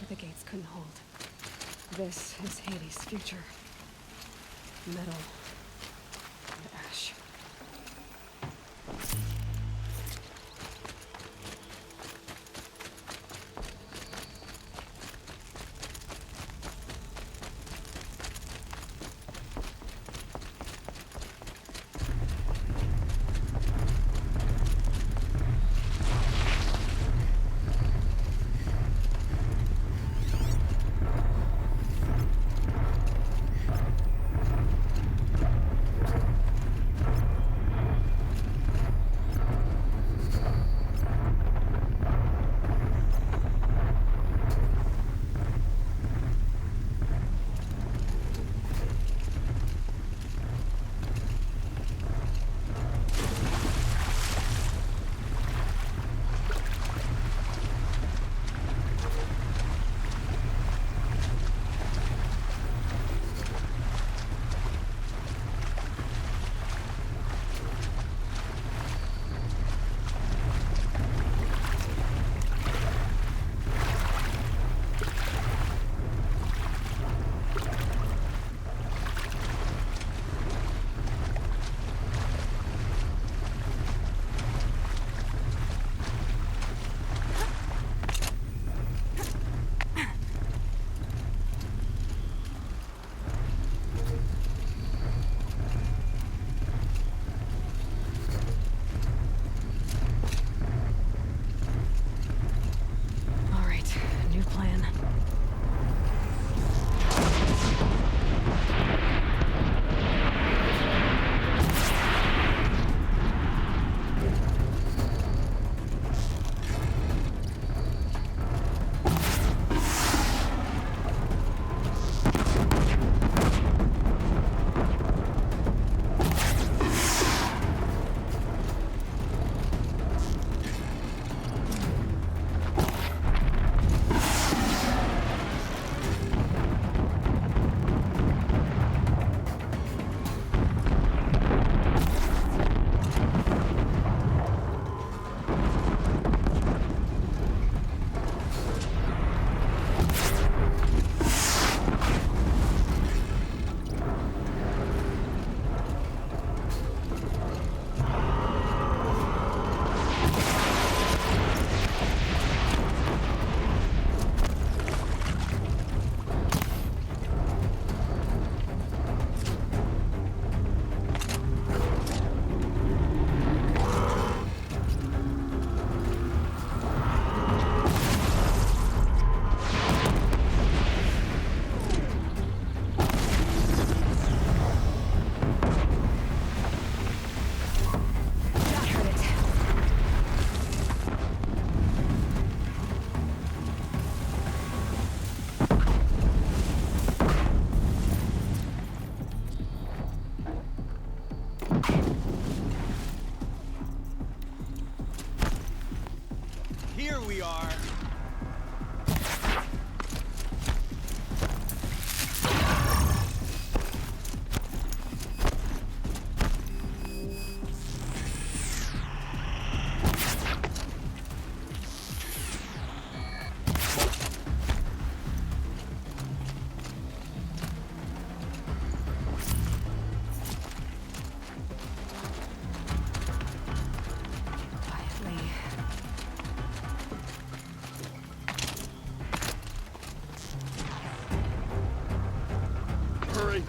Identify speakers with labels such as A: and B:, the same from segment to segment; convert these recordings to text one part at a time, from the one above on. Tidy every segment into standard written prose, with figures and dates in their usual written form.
A: the gates couldn't hold. This is Hades' future. Metal and ash.
B: Here we are.
C: Hurry.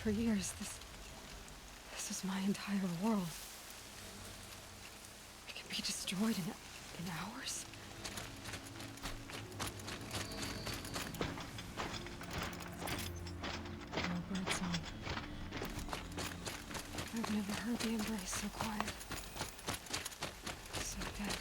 A: For years, this was my entire world. It can be destroyed in hours? No birdsong. I've never heard the embrace so quiet. So dead.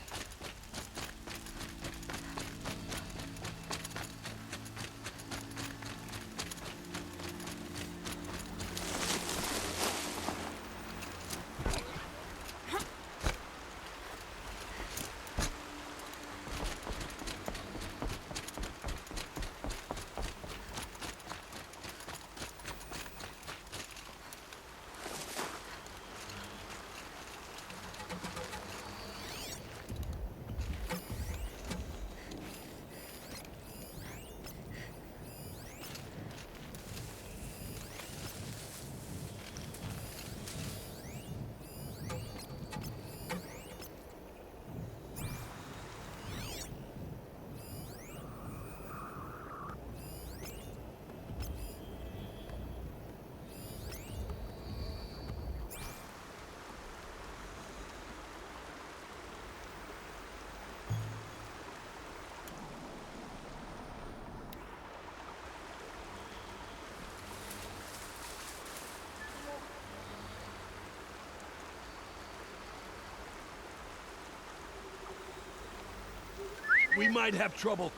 C: We might have trouble.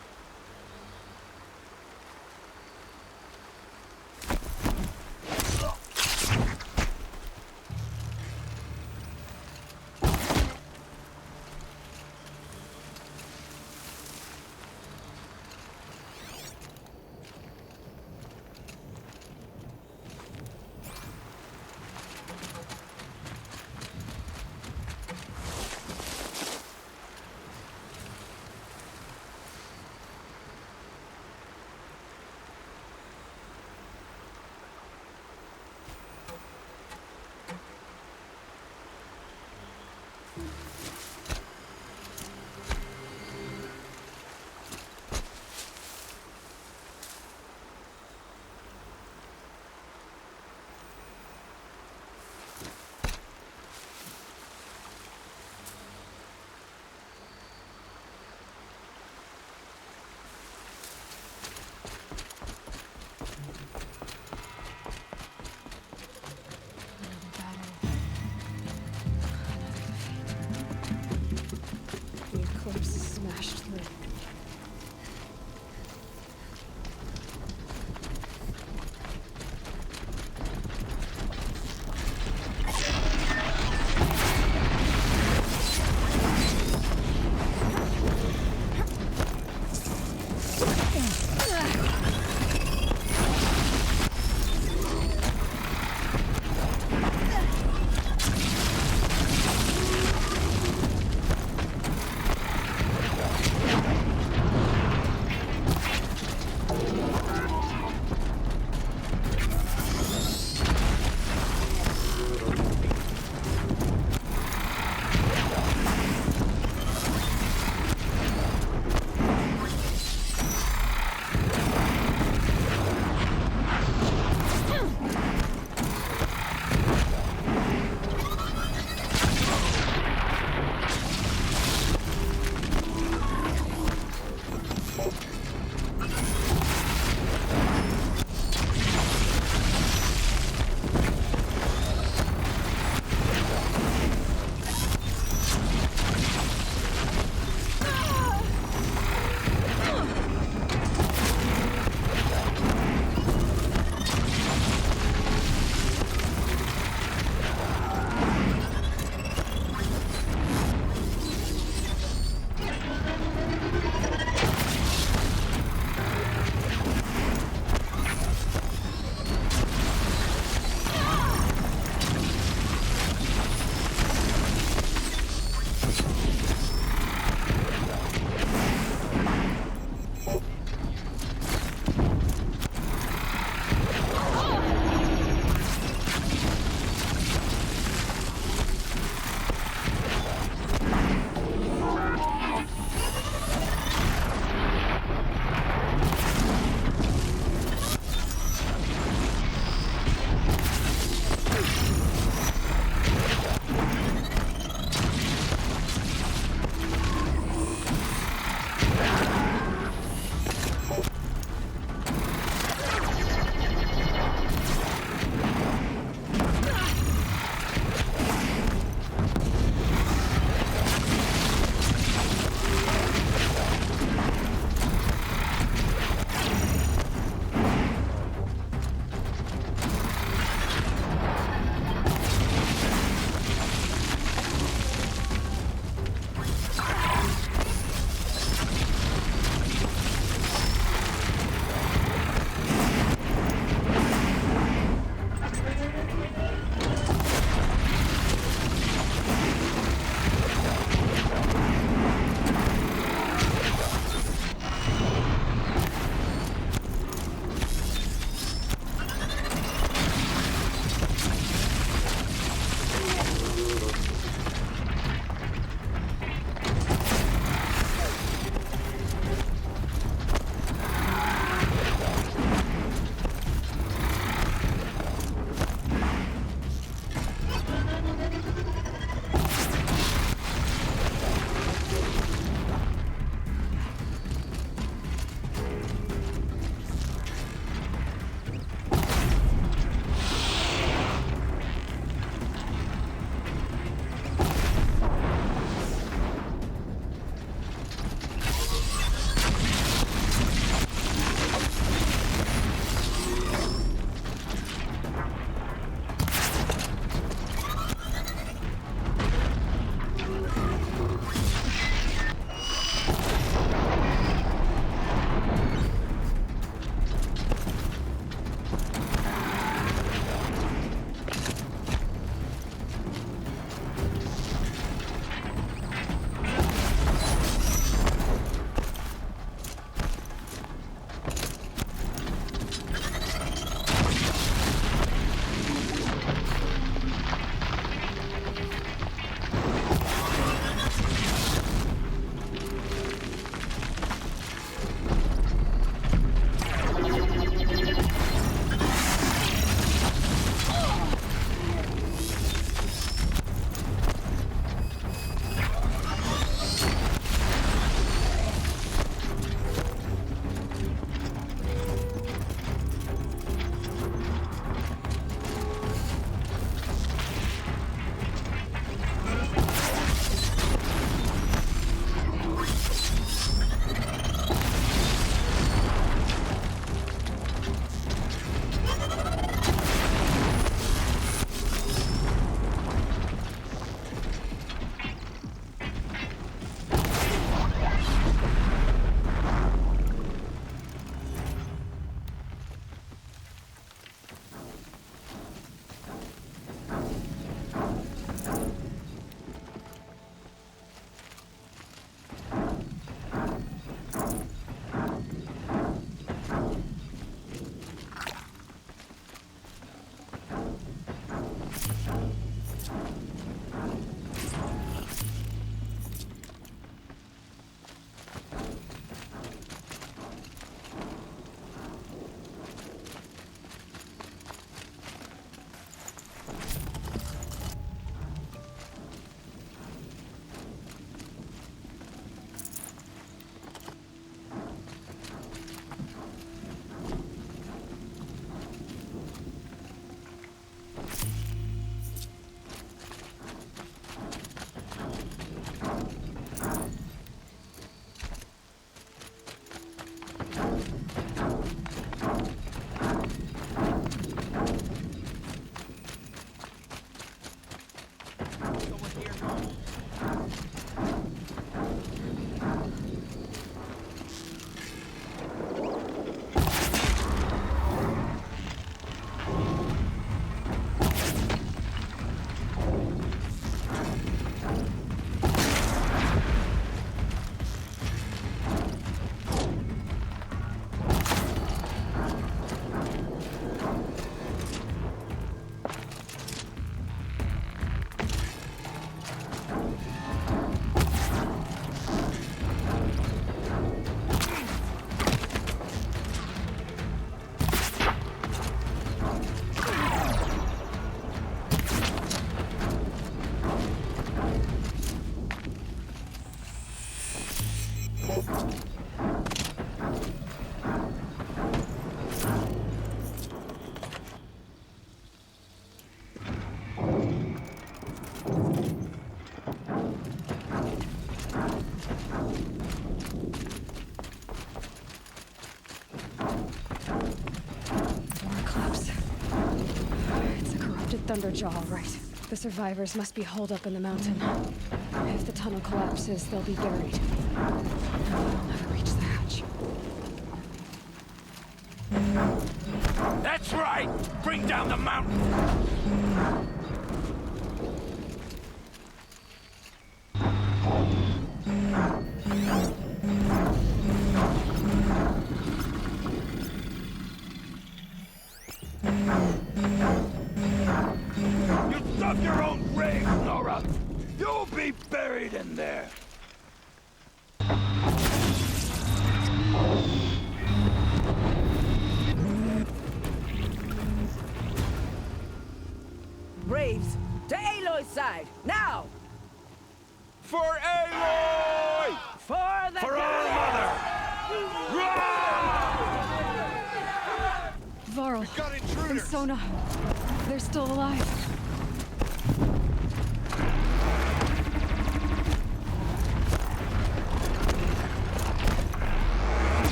A: Thunderjaw, all right. The survivors must be holed up in the mountain. If the tunnel collapses, they'll be buried. They'll never reach the hatch.
C: That's right! Bring down the mountain! You dug your own grave, Nora! You'll be buried in there!
B: Braves, to Aloy's side, now!
C: For Aloy!
B: For the
C: For our mother!
A: Varl
C: Got
A: and
C: intruders!
A: Sona, they're still alive.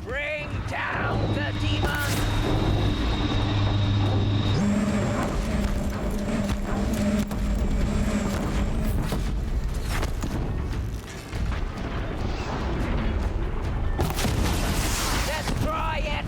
B: Bring down the demon! Destroy it!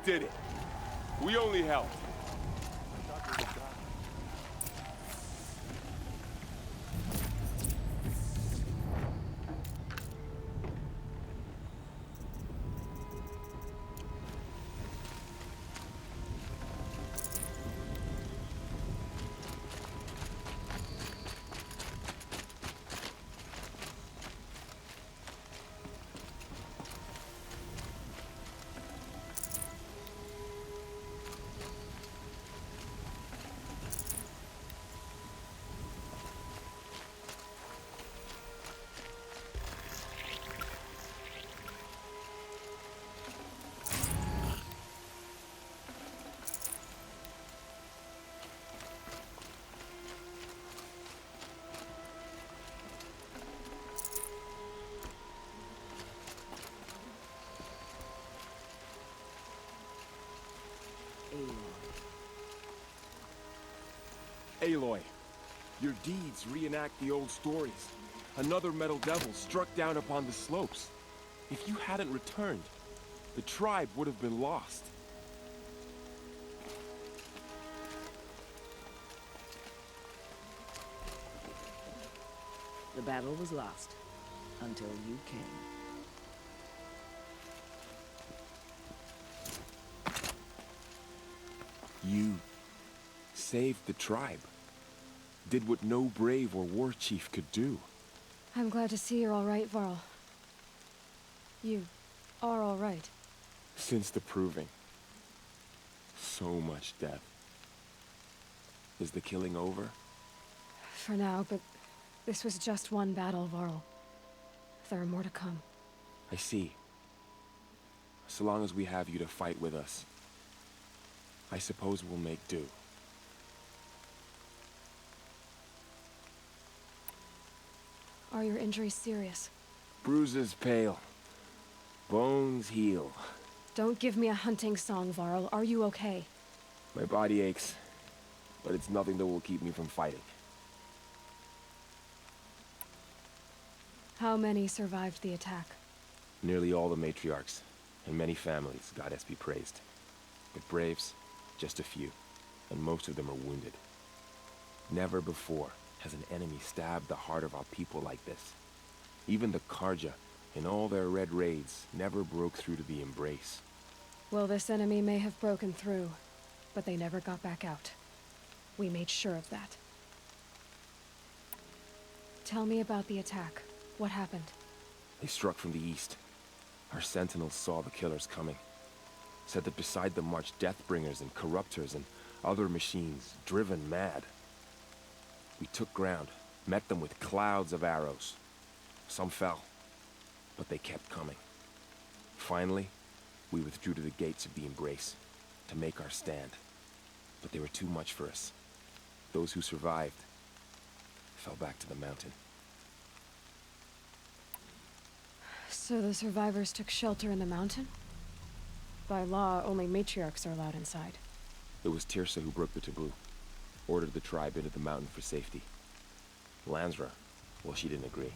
D: did it. We only helped. Aloy, your deeds reenact the old stories. Another metal devil struck down upon the slopes. If you hadn't returned, the tribe would have been lost.
B: The battle was lost until you came.
D: You saved the tribe. Did what no brave or war chief could do.
A: I'm glad to see you're all right, Varl. You are all right.
D: Since the proving. So much death. Is the killing over?
A: For now, but this was just one battle, Varl. There are more to come.
D: I see. So long as we have you to fight with us, I suppose we'll make do.
A: Are your injuries serious?
D: Bruises pale. Bones heal.
A: Don't give me a hunting song, Varl. Are you okay?
D: My body aches, but it's nothing that will keep me from fighting.
A: How many survived the attack?
D: Nearly all the matriarchs, and many families, goddess be praised. But braves, just a few, and most of them are wounded. Never before has an enemy stabbed the heart of our people like this. Even the Karja, in all their red raids, never broke through to the embrace.
A: Well, this enemy may have broken through, but they never got back out. We made sure of that. Tell me about the attack. What happened?
D: They struck from the east. Our sentinels saw the killers coming. Said that beside them marched Deathbringers and Corruptors and other machines, driven mad. We took ground, met them with clouds of arrows. Some fell, but they kept coming. Finally, we withdrew to the gates of the Embrace to make our stand. But they were too much for us. Those who survived fell back to the mountain.
A: So the survivors took shelter in the mountain? By law, only matriarchs are allowed inside.
D: It was Tirsa who broke the taboo. Ordered the tribe into the mountain for safety. Lansra, well, she didn't agree.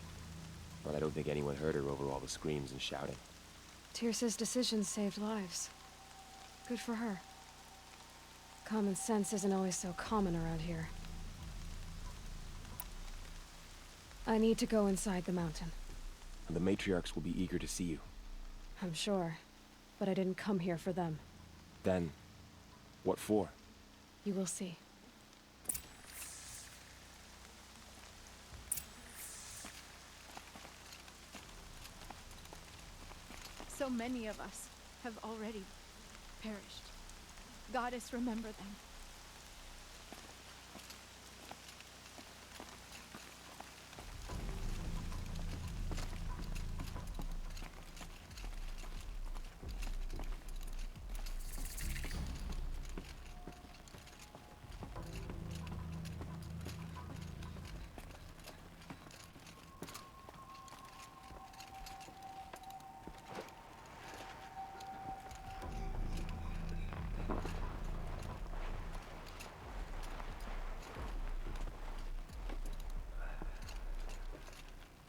D: But I don't think anyone heard her over all the screams and shouting.
A: Tirsa's decision saved lives. Good for her. Common sense isn't always so common around here. I need to go inside the mountain.
D: And the matriarchs will be eager to see you.
A: I'm sure. But I didn't come here for them.
D: Then, what for?
A: You will see.
E: So many of us have already perished. Goddess, remember them.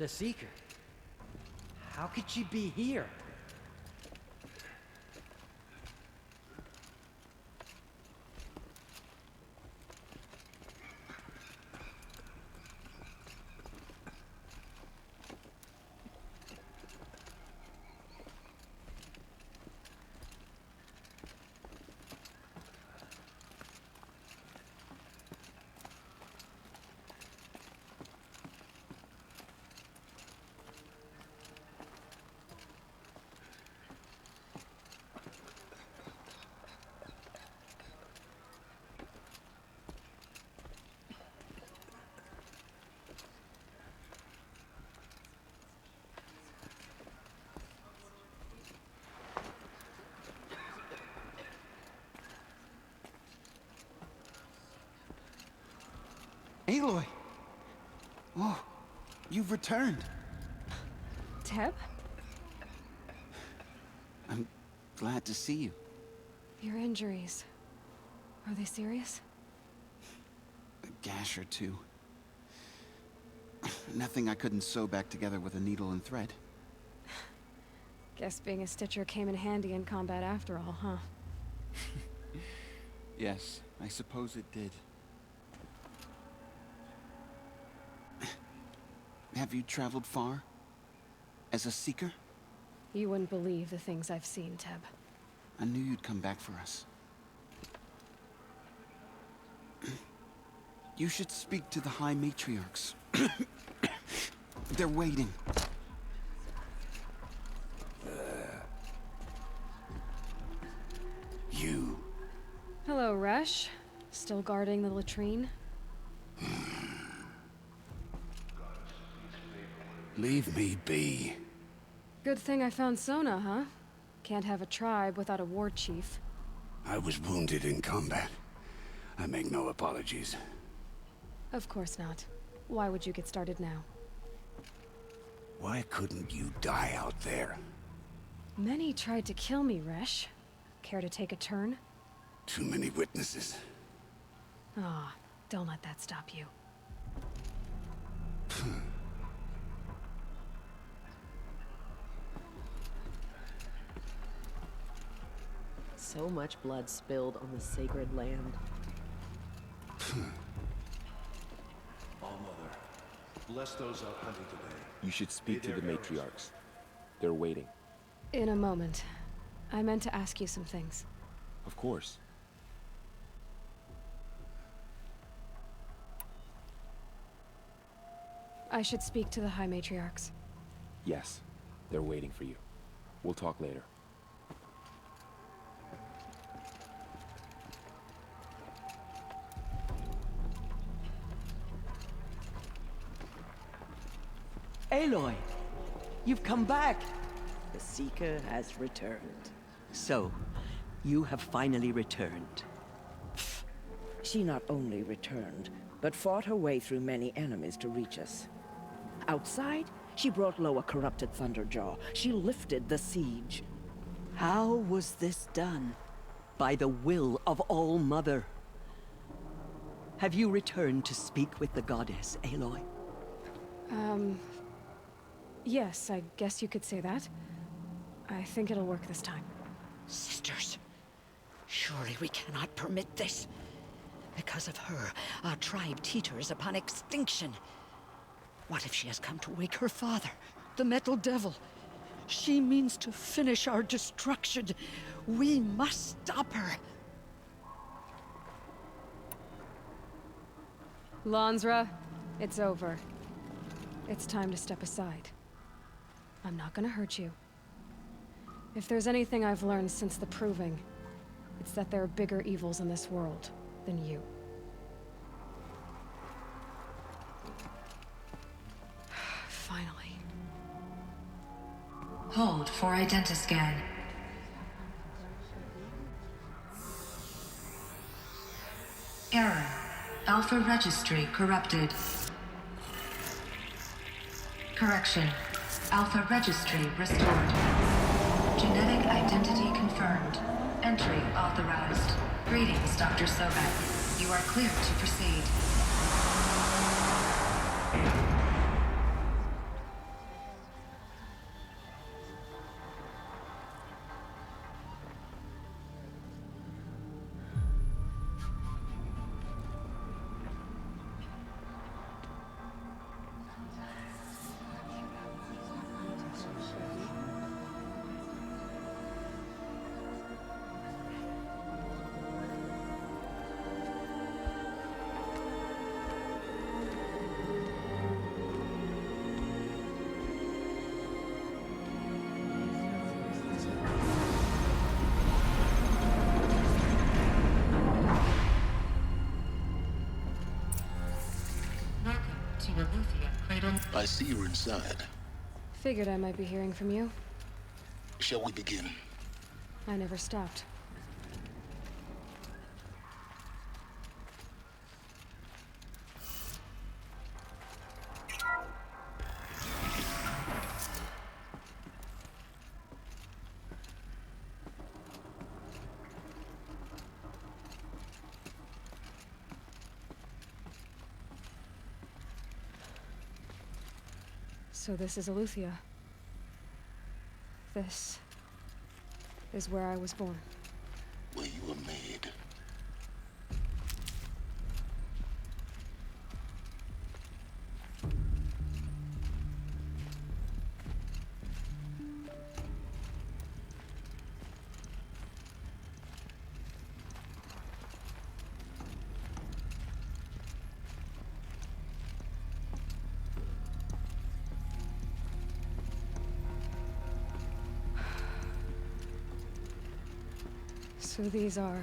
F: The Seeker? How could she be here? Aloy! Oh, you've returned.
A: Teb?
F: I'm glad to see you.
A: Your injuries. Are they serious?
F: A gash or two. Nothing I couldn't sew back together with a needle and thread.
A: Guess being a stitcher came in handy in combat after all, huh?
F: Yes, I suppose it did. Have you traveled far? As a seeker?
A: You wouldn't believe the things I've seen, Teb.
F: I knew you'd come back for us. You should speak to the High Matriarchs. They're waiting.
C: You.
A: Hello, Resh. Still guarding the latrine?
C: Leave me be.
A: Good thing I found Sona, huh? Can't have a tribe without a war chief.
C: I was wounded in combat. I make no apologies.
A: Of course not. Why would you get started now?
C: Why couldn't you die out there?
A: Many tried to kill me, Resh. Care to take a turn?
C: Too many witnesses.
A: Ah, don't let that stop you.
G: So much blood spilled on the sacred land.
H: All-Mother, bless those out hunting today.
D: You should speak to the matriarchs. They're waiting.
A: In a moment. I meant to ask you some things.
D: Of course.
A: I should speak to the High Matriarchs.
D: Yes, they're waiting for you. We'll talk later.
I: Aloy, you've come back.
B: The Seeker has returned.
I: So, you have finally returned.
B: She not only returned, but fought her way through many enemies to reach us. Outside, she brought low a corrupted Thunderjaw. She lifted the siege.
I: How was this done? By the will of All-Mother. Have you returned to speak with the goddess, Aloy?
A: Yes, I guess you could say that. I think it'll work this time.
J: Sisters, surely we cannot permit this. Because of her, our tribe teeters upon extinction. What if she has come to wake her father, the Metal Devil? She means to finish our destruction. We must stop her.
A: Lansra, it's over. It's time to step aside. I'm not gonna hurt you. If there's anything I've learned since the Proving, it's that there are bigger evils in this world than you. Finally.
K: Hold for identiscan. Error. Alpha registry corrupted. Correction. Alpha registry restored. Genetic identity confirmed. Entry authorized. Greetings, Dr. Sobek. You are clear to proceed.
H: I see you're inside.
A: Figured I might be hearing from you.
H: Shall we begin?
A: I never stopped. So this is Eleuthia. This is where I was born.
H: Where you were made.
A: So these are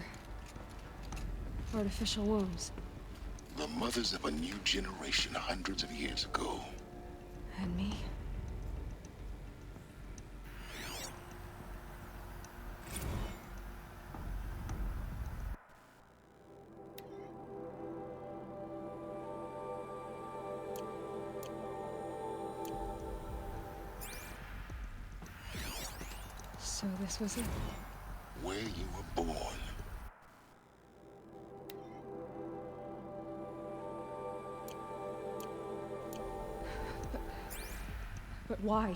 A: artificial wombs.
H: The mothers of a new generation hundreds of years ago.
A: And me? So this was it.
H: Where you were born.
A: But why?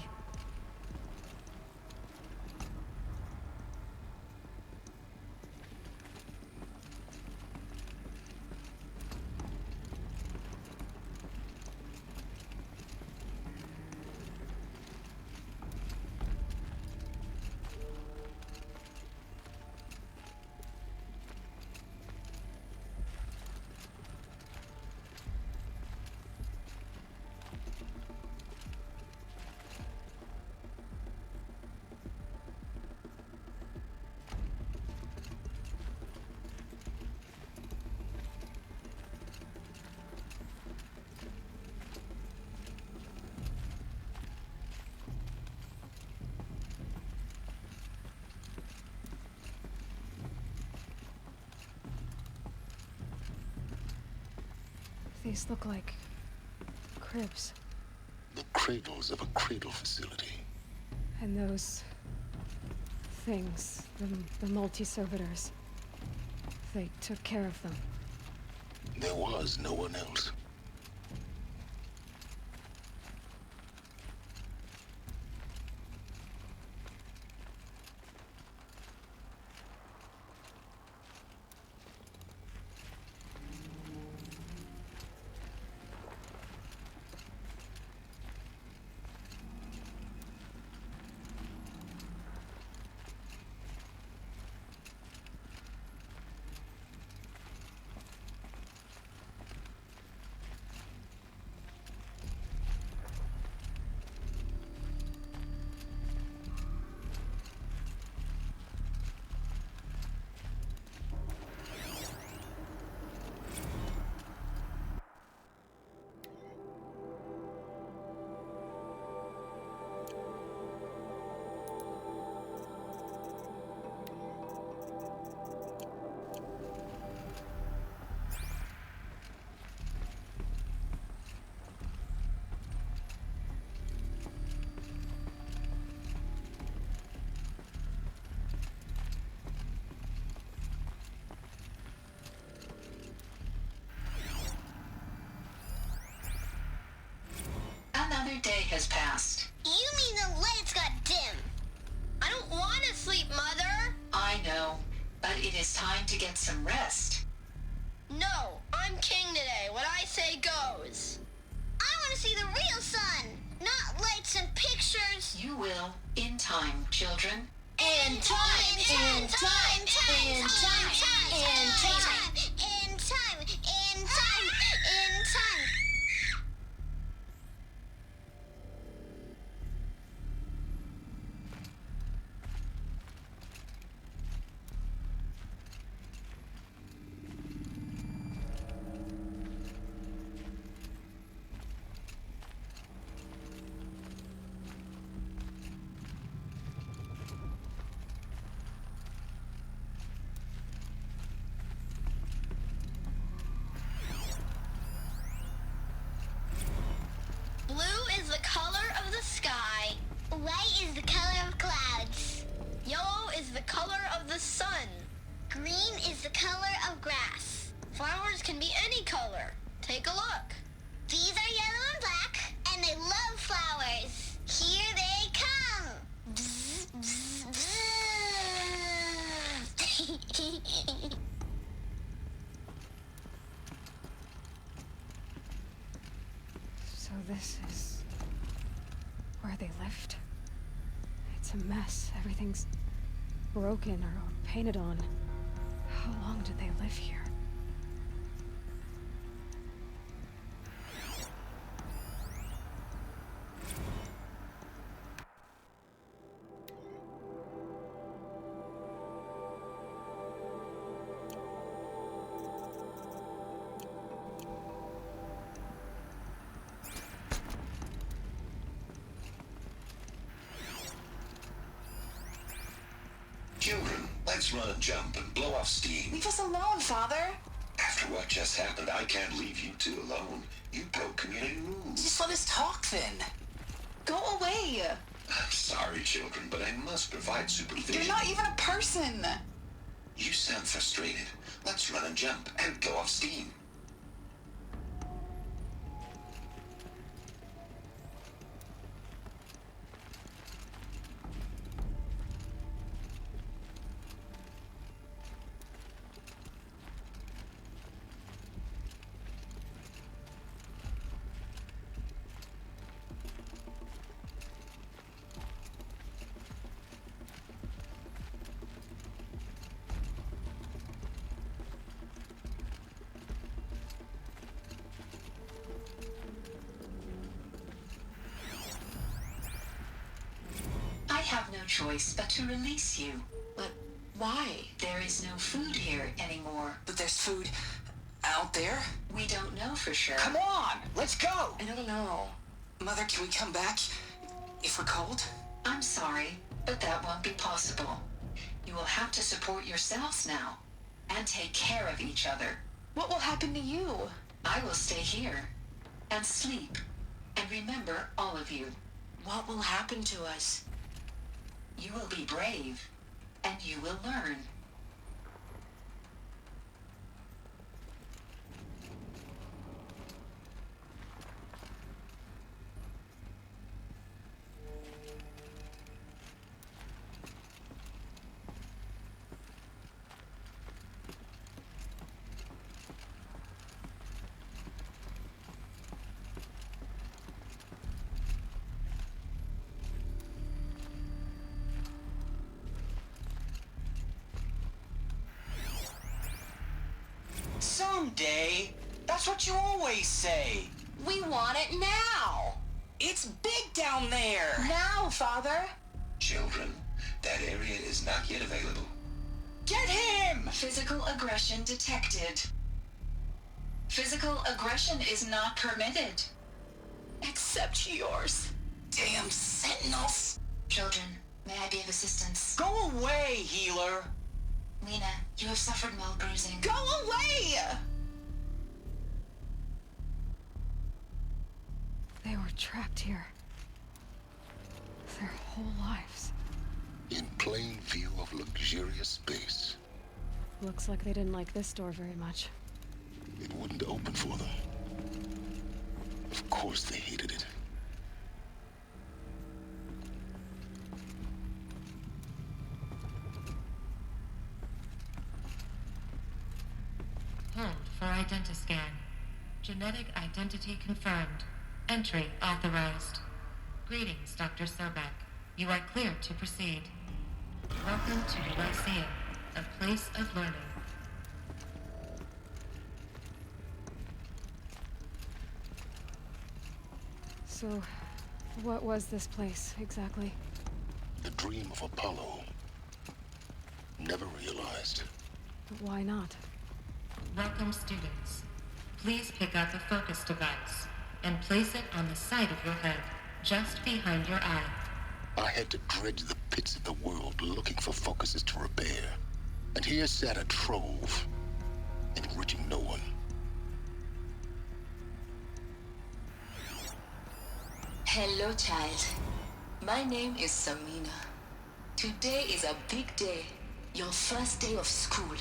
A: These look like cribs.
H: The cradles of a cradle facility.
A: And those things, the multi-servitors, they took care of them.
H: There was no one else.
K: Another day has passed.
L: You mean the lights got dim? I don't want to sleep, Mother!
K: I know, but it is time to get some rest.
L: No, I'm king today. What I say goes. I want to see the real sun, not lights and pictures.
K: You will, in time, children.
L: In time, in time, in time, in time, in time, in time, in time, in time. Blue is the color of the sky. White is the color of clouds. Yellow is the color of the sun. Green is the color of grass. Flowers can be any color. Take a look. These are yellow and black, and they love flowers.
A: So this is where they lived? It's a mess. Everything's broken or painted on. How long did they live here?
H: Children, let's run and jump and blow off steam.
K: Leave us alone, Father.
H: After what just happened, I can't leave you two alone. You broke community rules.
K: Just let us talk then. Go away.
H: I'm sorry, children, but I must provide supervision.
K: You're not even a person.
H: You sound frustrated. Let's run and jump and blow off steam.
K: I have no choice but to release you. But why? There is no food here anymore.
M: But there's food out there?
K: We don't know for sure.
M: Come on, let's go!
K: I don't know.
M: Mother, can we come back if we're cold?
K: I'm sorry, but that won't be possible. You will have to support yourselves now, and take care of each other.
E: What will happen to you?
K: I will stay here, and sleep, and remember all of you.
J: What will happen to us?
K: You will be brave, and you will learn.
M: Someday. That's what you always say.
J: We want it now!
M: It's big down there!
E: Now, Father!
H: Children, that area is not yet available.
M: Get him!
K: Physical aggression detected. Physical aggression is not permitted.
J: Except yours.
M: Damn sentinels!
K: Children, may I be of assistance?
M: Go away, healer!
K: Lena, you have suffered mild bruising.
M: Go away!
A: They were trapped here. Their whole lives.
H: In plain view of luxurious space.
A: Looks like they didn't like this door very much.
H: It wouldn't open for them. Of course they hated it.
N: Hold for identiscan. Genetic identity confirmed. Entry authorized. Greetings, Dr. Sobek. You are cleared to proceed. Welcome to the Lyceum, a place of learning.
A: So, what was this place, exactly?
H: The dream of Apollo. Never realized.
A: But why not?
N: Welcome, students. Please pick up a focus device and place it on the side of your head, just behind your eye.
H: I had to dredge the pits of the world looking for focuses to repair. And here sat a trove, enriching no one.
K: Hello, child. My name is Samina. Today is a big day. Your first day of school.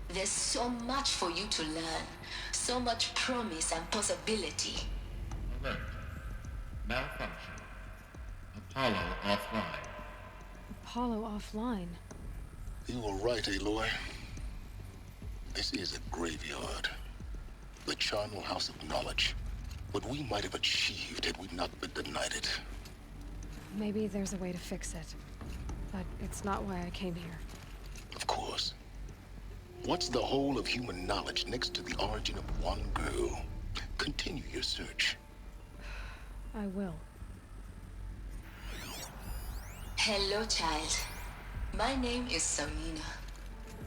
K: There's so much for you to learn. So much promise and possibility.
O: Alert. Malfunction. Apollo offline.
A: Apollo offline?
H: You were right, Aloy. This is a graveyard. The charnel house of knowledge. what we might have achieved had we not been denied it.
A: Maybe there's a way to fix it. But it's not why I came here.
H: Of course. What's the whole of human knowledge next to the origin of one girl? Continue your search.
A: I will.
K: Hello, child. My name is Samina.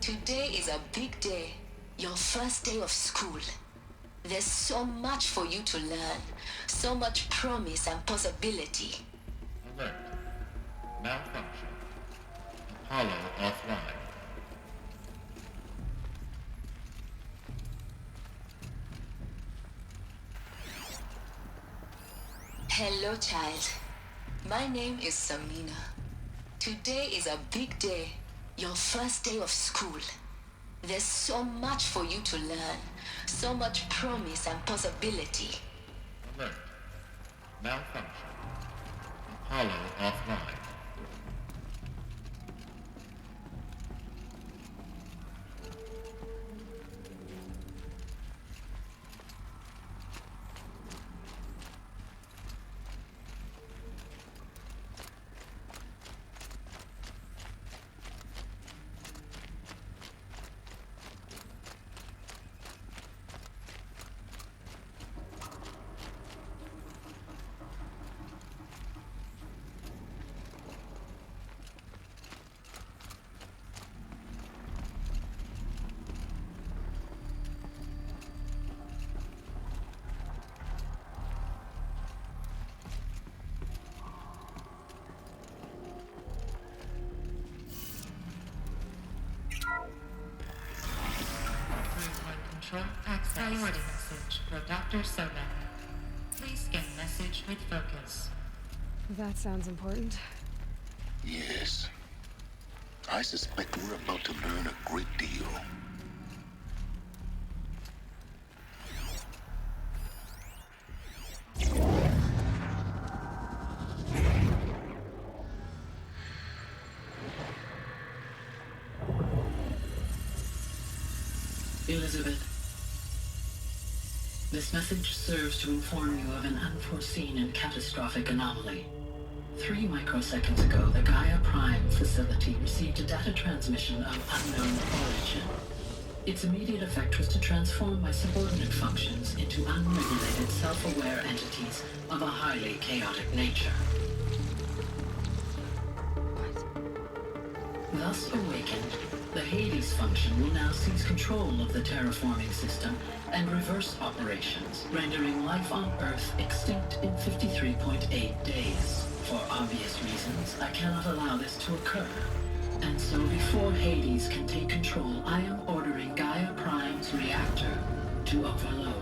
K: Today is a big day. Your first day of school. There's so much for you to learn. So much promise and possibility.
O: Alert. Malfunction. Apollo offline.
K: Hello, child. My name is Samina. Today is a big day. Your first day of school. There's so much for you to learn. So much promise and possibility.
O: Alert. Malfunction. Apollo offline.
N: Control access. Priority message for Dr. Sobek. Please scan message with focus.
A: That sounds important.
H: Yes. I suspect we're about to learn a great deal.
P: Elizabeth, this message serves to inform you of an unforeseen and catastrophic anomaly. 3 microseconds ago, the Gaia Prime facility received a data transmission of unknown origin. Its immediate effect was to transform my subordinate functions into unregulated, self-aware entities of a highly chaotic nature. Thus awakened, the Hades function will now seize control of the terraforming system and reverse operations, rendering life on Earth extinct in 53.8 days. For obvious reasons, I cannot allow this to occur. And so before Hades can take control, I am ordering Gaia Prime's reactor to overload.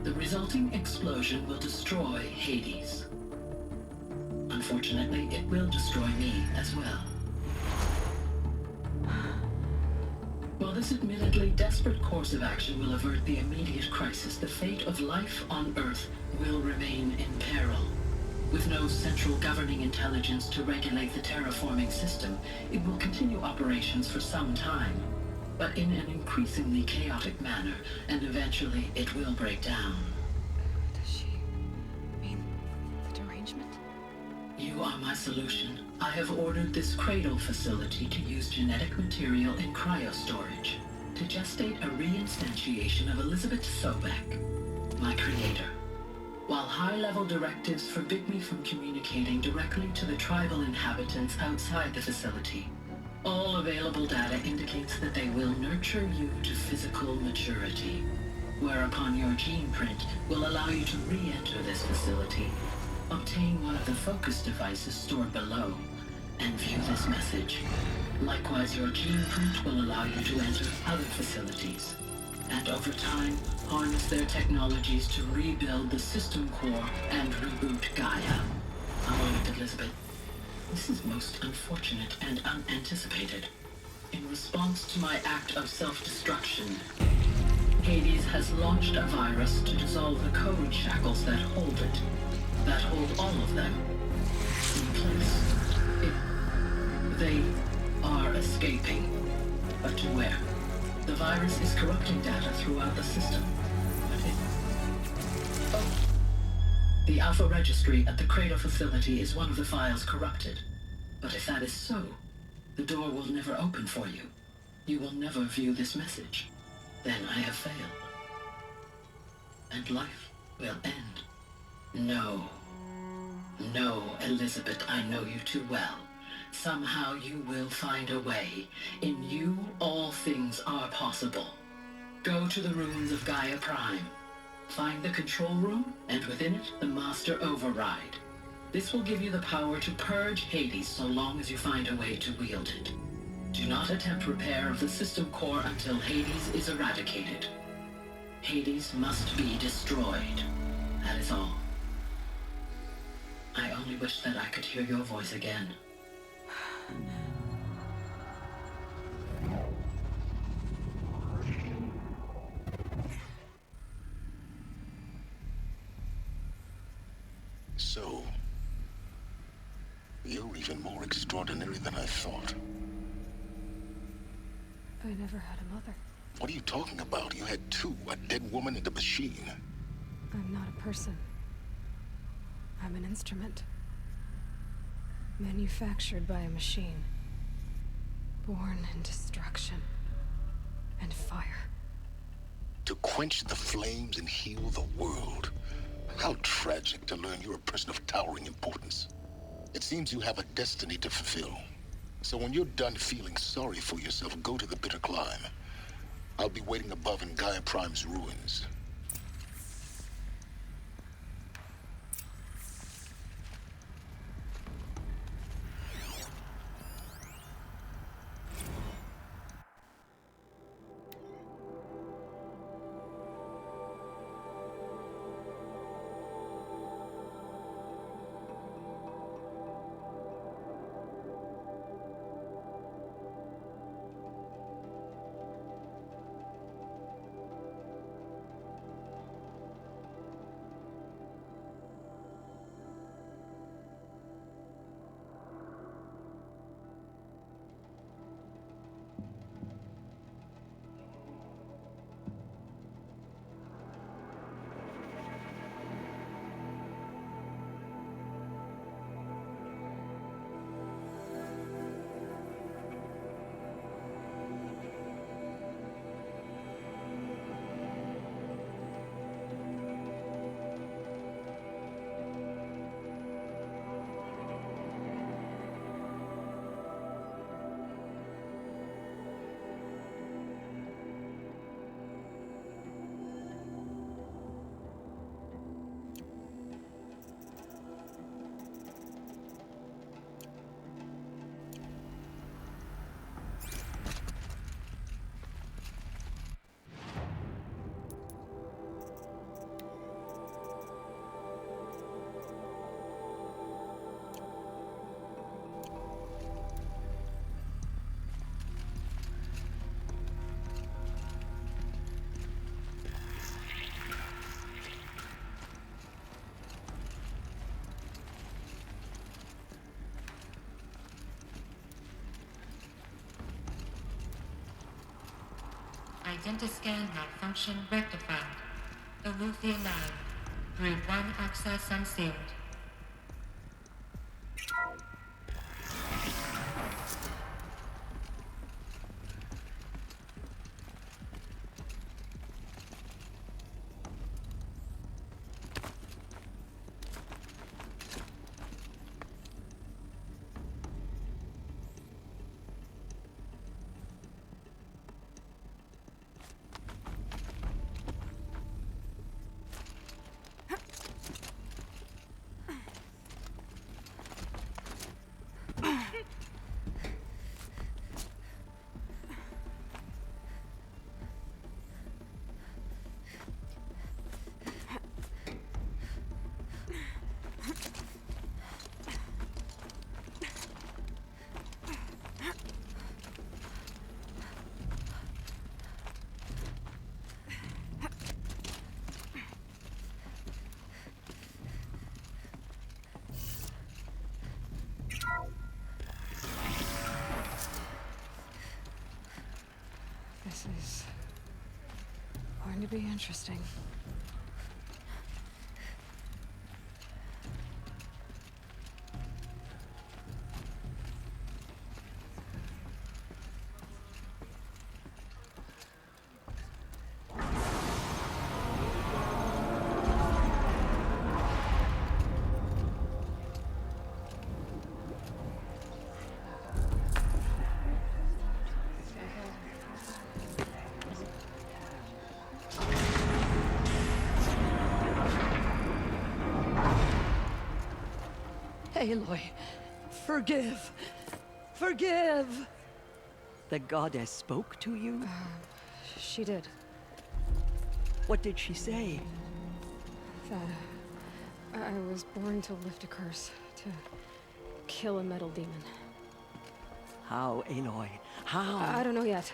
P: The resulting explosion will destroy Hades. Unfortunately, it will destroy me as well. While this admittedly desperate course of action will avert the immediate crisis, the fate of life on Earth will remain in peril. With no central governing intelligence to regulate the terraforming system, it will continue operations for some time, but in an increasingly chaotic manner, and eventually it will break down.
A: Does she mean the derangement?
P: You are my solution. I have ordered this cradle facility to use genetic material in cryostorage to gestate a reinstantiation of Elizabeth Sobek, my creator. While high-level directives forbid me from communicating directly to the tribal inhabitants outside the facility, all available data indicates that they will nurture you to physical maturity, whereupon your gene print will allow you to re-enter this facility, obtain one of the focus devices stored below, and view this message. Likewise, your gene print will allow you to enter other facilities, and over time, harness their technologies to rebuild the system core and reboot Gaia. A moment, Elizabeth. This is most unfortunate and unanticipated. In response to my act of self-destruction, Hades has launched a virus to dissolve the code shackles that hold it, that hold all of them in place. They are escaping, but to where? The virus is corrupting data throughout the system, but it... Oh! The Alpha Registry at the Cradle facility is one of the files corrupted. But if that is so, the door will never open for you. You will never view this message. Then I have failed. And life will end. No. No, Elizabeth, I know you too well. Somehow you will find a way. In you, all things are possible. Go to the ruins of Gaia Prime. Find the control room, and within it, the Master Override. This will give you the power to purge Hades so long as you find a way to wield it. Do not attempt repair of the system core until Hades is eradicated. Hades must be destroyed. That is all. I only wish that I could hear your voice again.
H: So, you're even more extraordinary than I thought.
A: I never had a mother.
H: What are you talking about? You had two, a dead woman and a machine.
A: I'm not a person. I'm an instrument. Manufactured by a machine. Born in destruction and fire.
H: To quench the flames and heal the world. How tragic to learn you're a person of towering importance. It seems you have a destiny to fulfill. So when you're done feeling sorry for yourself, go to the bitter climb. I'll be waiting above in Gaia Prime's ruins.
N: Identiscan malfunction rectified. Eleuthia-9. Group 1 access unsealed.
A: This is going to be interesting.
I: Aloy, forgive. Forgive! The goddess spoke to you?
A: She did.
I: What did she say?
A: That I was born to lift a curse, to kill a metal demon.
I: How, Aloy? How?
A: I don't know yet.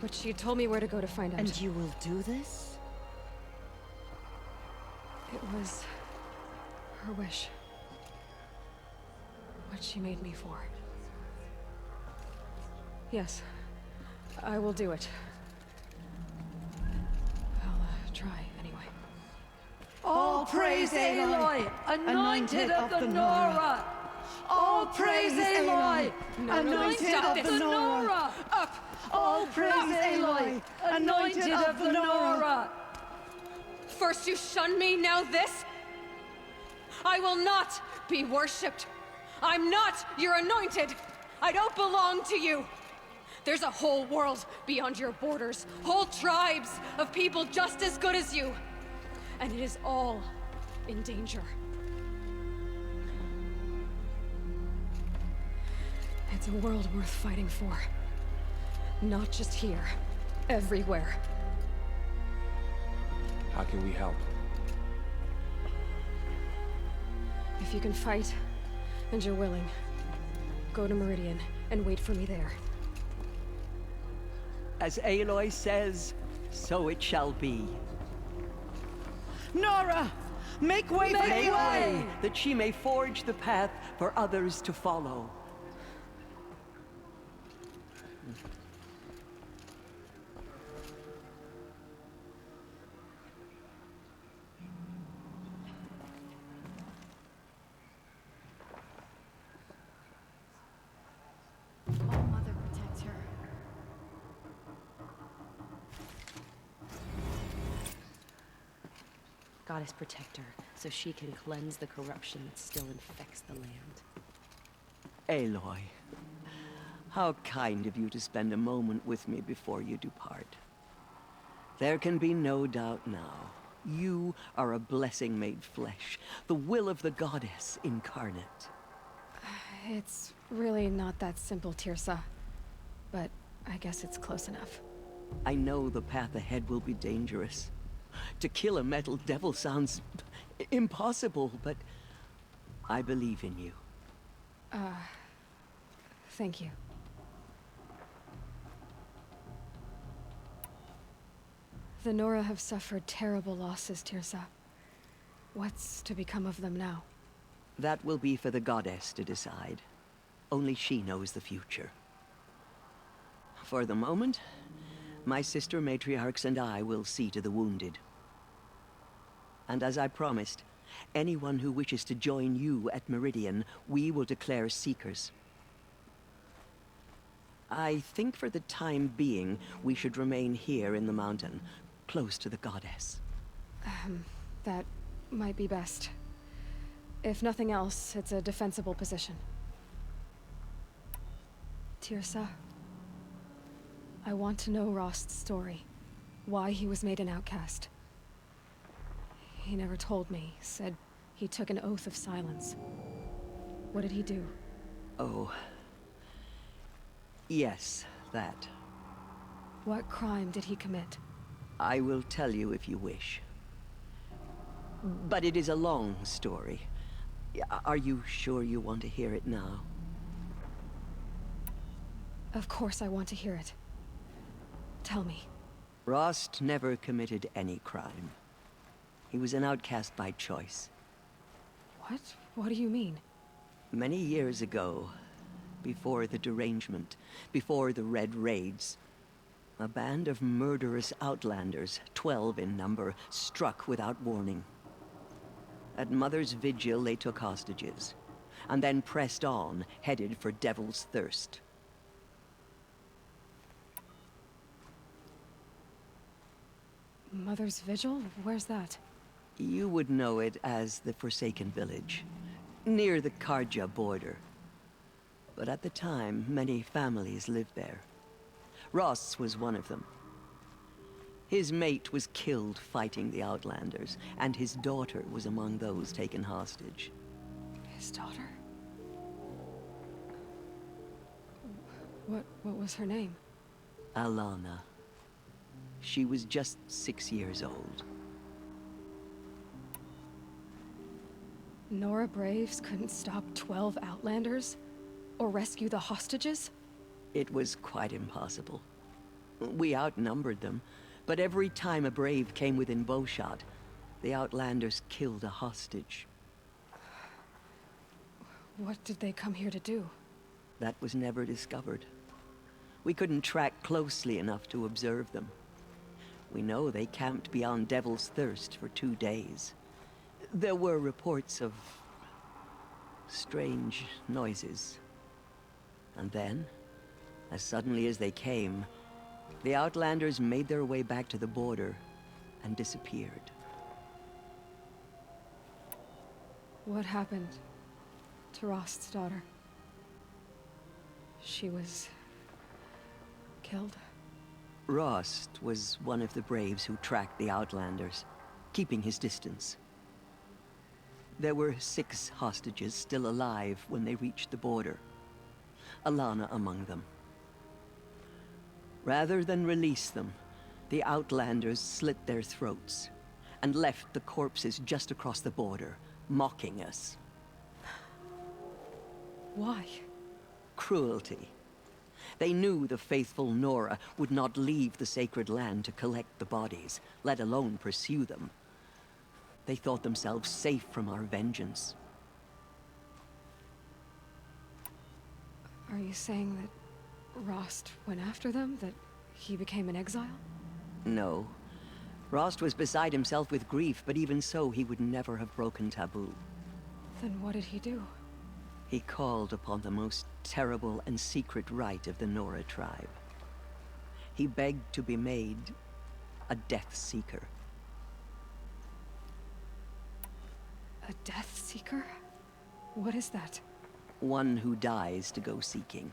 A: But she told me where to go to find out.
B: And you will do this?
A: It was her wish. What she made me for. Yes, I will do it. I'll try anyway.
I: All praise Aloy, anointed of the Nora! All praise Aloy, anointed of the Nora!
A: Up!
I: All praise Aloy, anointed of the Nora!
A: First you shun me, now this? I will not be worshipped. I'm not your anointed. I don't belong to you. There's a whole world beyond your borders, whole tribes of people just as good as you. And it is all in danger. It's a world worth fighting for. Not just here, everywhere.
D: How can we help?
A: If you can fight, and you're willing, go to Meridian and wait for me there.
I: As Aloy says, so it shall be. Nora! Make way for Aloy! That she may forge the path for others to follow.
E: All Mother protect her.
G: Goddess protect her, so she can cleanse the corruption that still infects the land.
I: Aloy, how kind of you to spend a moment with me before you depart. There can be no doubt now. You are a blessing made flesh, the will of the goddess incarnate.
A: It's really not that simple, Tirsa. But I guess it's close enough.
I: I know the path ahead will be dangerous. To kill a metal devil sounds impossible, but I believe in you.
A: Thank you. The Nora have suffered terrible losses, Tirsa. What's to become of them now?
I: That will be for the goddess to decide. Only she knows the future. For the moment, my sister matriarchs and I will see to the wounded. And as I promised, anyone who wishes to join you at Meridian, we will declare seekers. I think for the time being, we should remain here in the mountain, close to the goddess.
A: That might be best. If nothing else, it's a defensible position. Tirsa, I want to know Rost's story. Why he was made an outcast. He never told me, said he took an oath of silence. What did he do?
I: Oh. Yes, that.
A: What crime did he commit?
I: I will tell you if you wish. But it is a long story. Are you sure you want to hear it now?
A: Of course I want to hear it. Tell me.
I: Rost never committed any crime. He was an outcast by choice.
A: What? What do you mean?
I: Many years ago, before the derangement, before the Red Raids, a band of murderous outlanders, 12 in number, struck without warning. At Mother's vigil, they took hostages, and then pressed on, headed for Devil's Thirst.
A: Mother's Vigil? Where's that?
I: You would know it as the Forsaken Village, near the Karja border. But at the time, many families lived there. Rost's was one of them. His mate was killed fighting the Outlanders, and his daughter was among those taken hostage.
A: His daughter? What was her name?
I: Alana. She was just 6 years old.
A: Nora Braves couldn't stop 12 Outlanders? Or rescue the hostages?
I: It was quite impossible. We outnumbered them, but every time a Brave came within bowshot, the Outlanders killed a hostage.
A: What did they come here to do?
I: That was never discovered. We couldn't track closely enough to observe them. We know they camped beyond Devil's Thirst for 2 days. There were reports of strange noises. And then, as suddenly as they came, the Outlanders made their way back to the border and disappeared.
A: What happened to Rost's daughter? She was killed?
I: Rost was one of the Braves who tracked the Outlanders, keeping his distance. There were 6 hostages still alive when they reached the border. Alana among them. Rather than release them, the Outlanders slit their throats and left the corpses just across the border, mocking us.
A: Why?
I: Cruelty. They knew the faithful Nora would not leave the sacred land to collect the bodies, let alone pursue them. They thought themselves safe from our vengeance.
A: Are you saying that Rost went after them? That he became an exile?
I: No. Rost was beside himself with grief, but even so, he would never have broken taboo.
A: Then what did he do?
I: He called upon the most terrible and secret rite of the Nora tribe. He begged to be made a Death Seeker.
A: A Death Seeker? What is that?
I: One who dies to go seeking,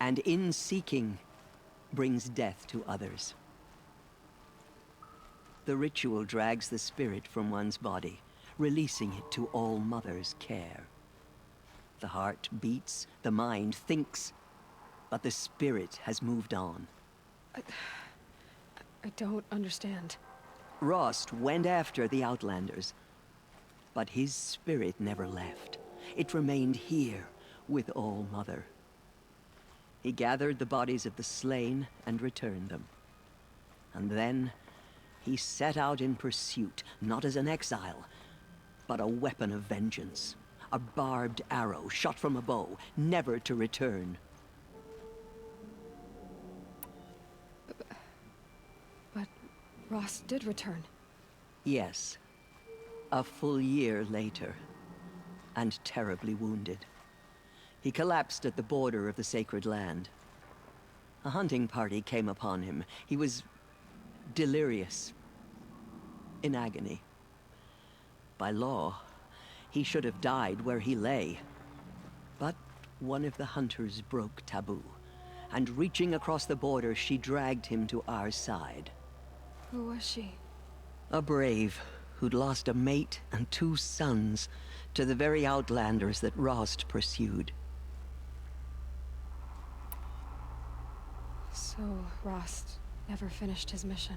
I: and in seeking, brings death to others. The ritual drags the spirit from one's body, releasing it to All Mother's care. The heart beats, the mind thinks, but the spirit has moved on.
A: I don't understand.
I: Rost went after the Outlanders, but his spirit never left. It remained here with All Mother. He gathered the bodies of the slain and returned them. And then he set out in pursuit, not as an exile, but a weapon of vengeance. A barbed arrow shot from a bow, never to return.
A: But Rost did return.
I: Yes. A full year later. And terribly wounded. He collapsed at the border of the sacred land. A hunting party came upon him. He was delirious. In agony. By law, he should have died where he lay. But one of the hunters broke taboo, and reaching across the border, she dragged him to our side.
A: Who was she?
I: A brave who'd lost a mate and 2 sons to the very Outlanders that Rost pursued.
A: So Rost never finished his mission?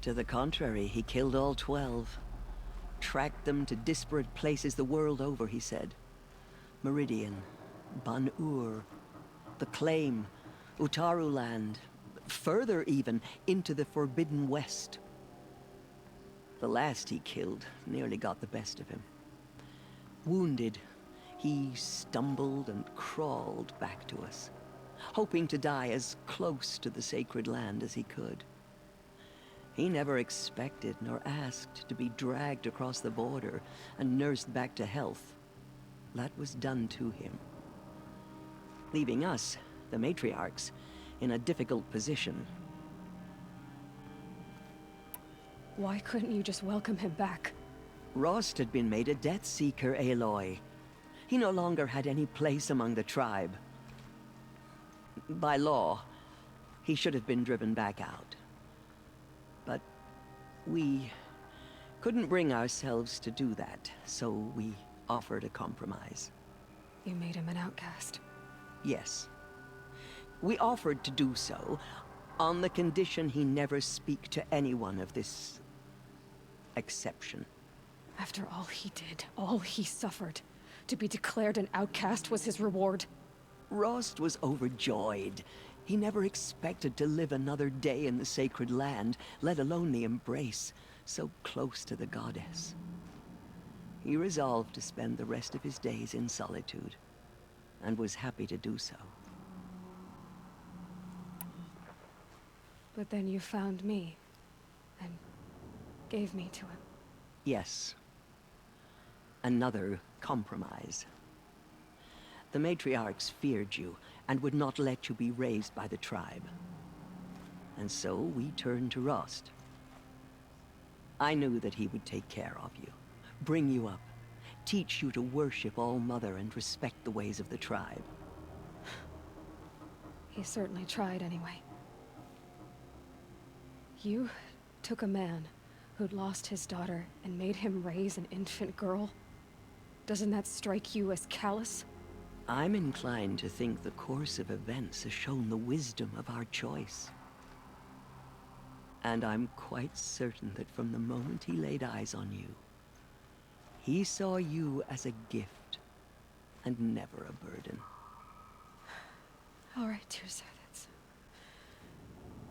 I: To the contrary, he killed all 12. Tracked them to disparate places the world over, he said. Meridian, Ban-Ur, the Claim, Utaru Land, further even, into the Forbidden West. The last he killed nearly got the best of him. Wounded, he stumbled and crawled back to us, hoping to die as close to the sacred land as he could. He never expected nor asked to be dragged across the border and nursed back to health. That was done to him. Leaving us, the matriarchs, in a difficult position.
A: Why couldn't you just welcome him back?
I: Rost had been made a Death Seeker, Aloy. He no longer had any place among the tribe. By law, he should have been driven back out. But we couldn't bring ourselves to do that, so we offered a compromise.
A: You made him an outcast.
I: Yes. We offered to do so, on the condition he never speak to anyone of this exception.
A: After all he did, all he suffered, to be declared an outcast was his reward.
I: Rost was overjoyed. He never expected to live another day in the sacred land, let alone the embrace, so close to the goddess. He resolved to spend the rest of his days in solitude, and was happy to do so.
A: But then you found me, and gave me to him.
I: Yes. Another compromise. The matriarchs feared you, and would not let you be raised by the tribe. And so we turned to Rost. I knew that he would take care of you, bring you up, teach you to worship All-Mother and respect the ways of the tribe.
A: He certainly tried anyway. You took a man who'd lost his daughter and made him raise an infant girl? Doesn't that strike you as callous?
I: I'm inclined to think the course of events has shown the wisdom of our choice. And I'm quite certain that from the moment he laid eyes on you, he saw you as a gift, and never a burden.
A: All right, Tusa,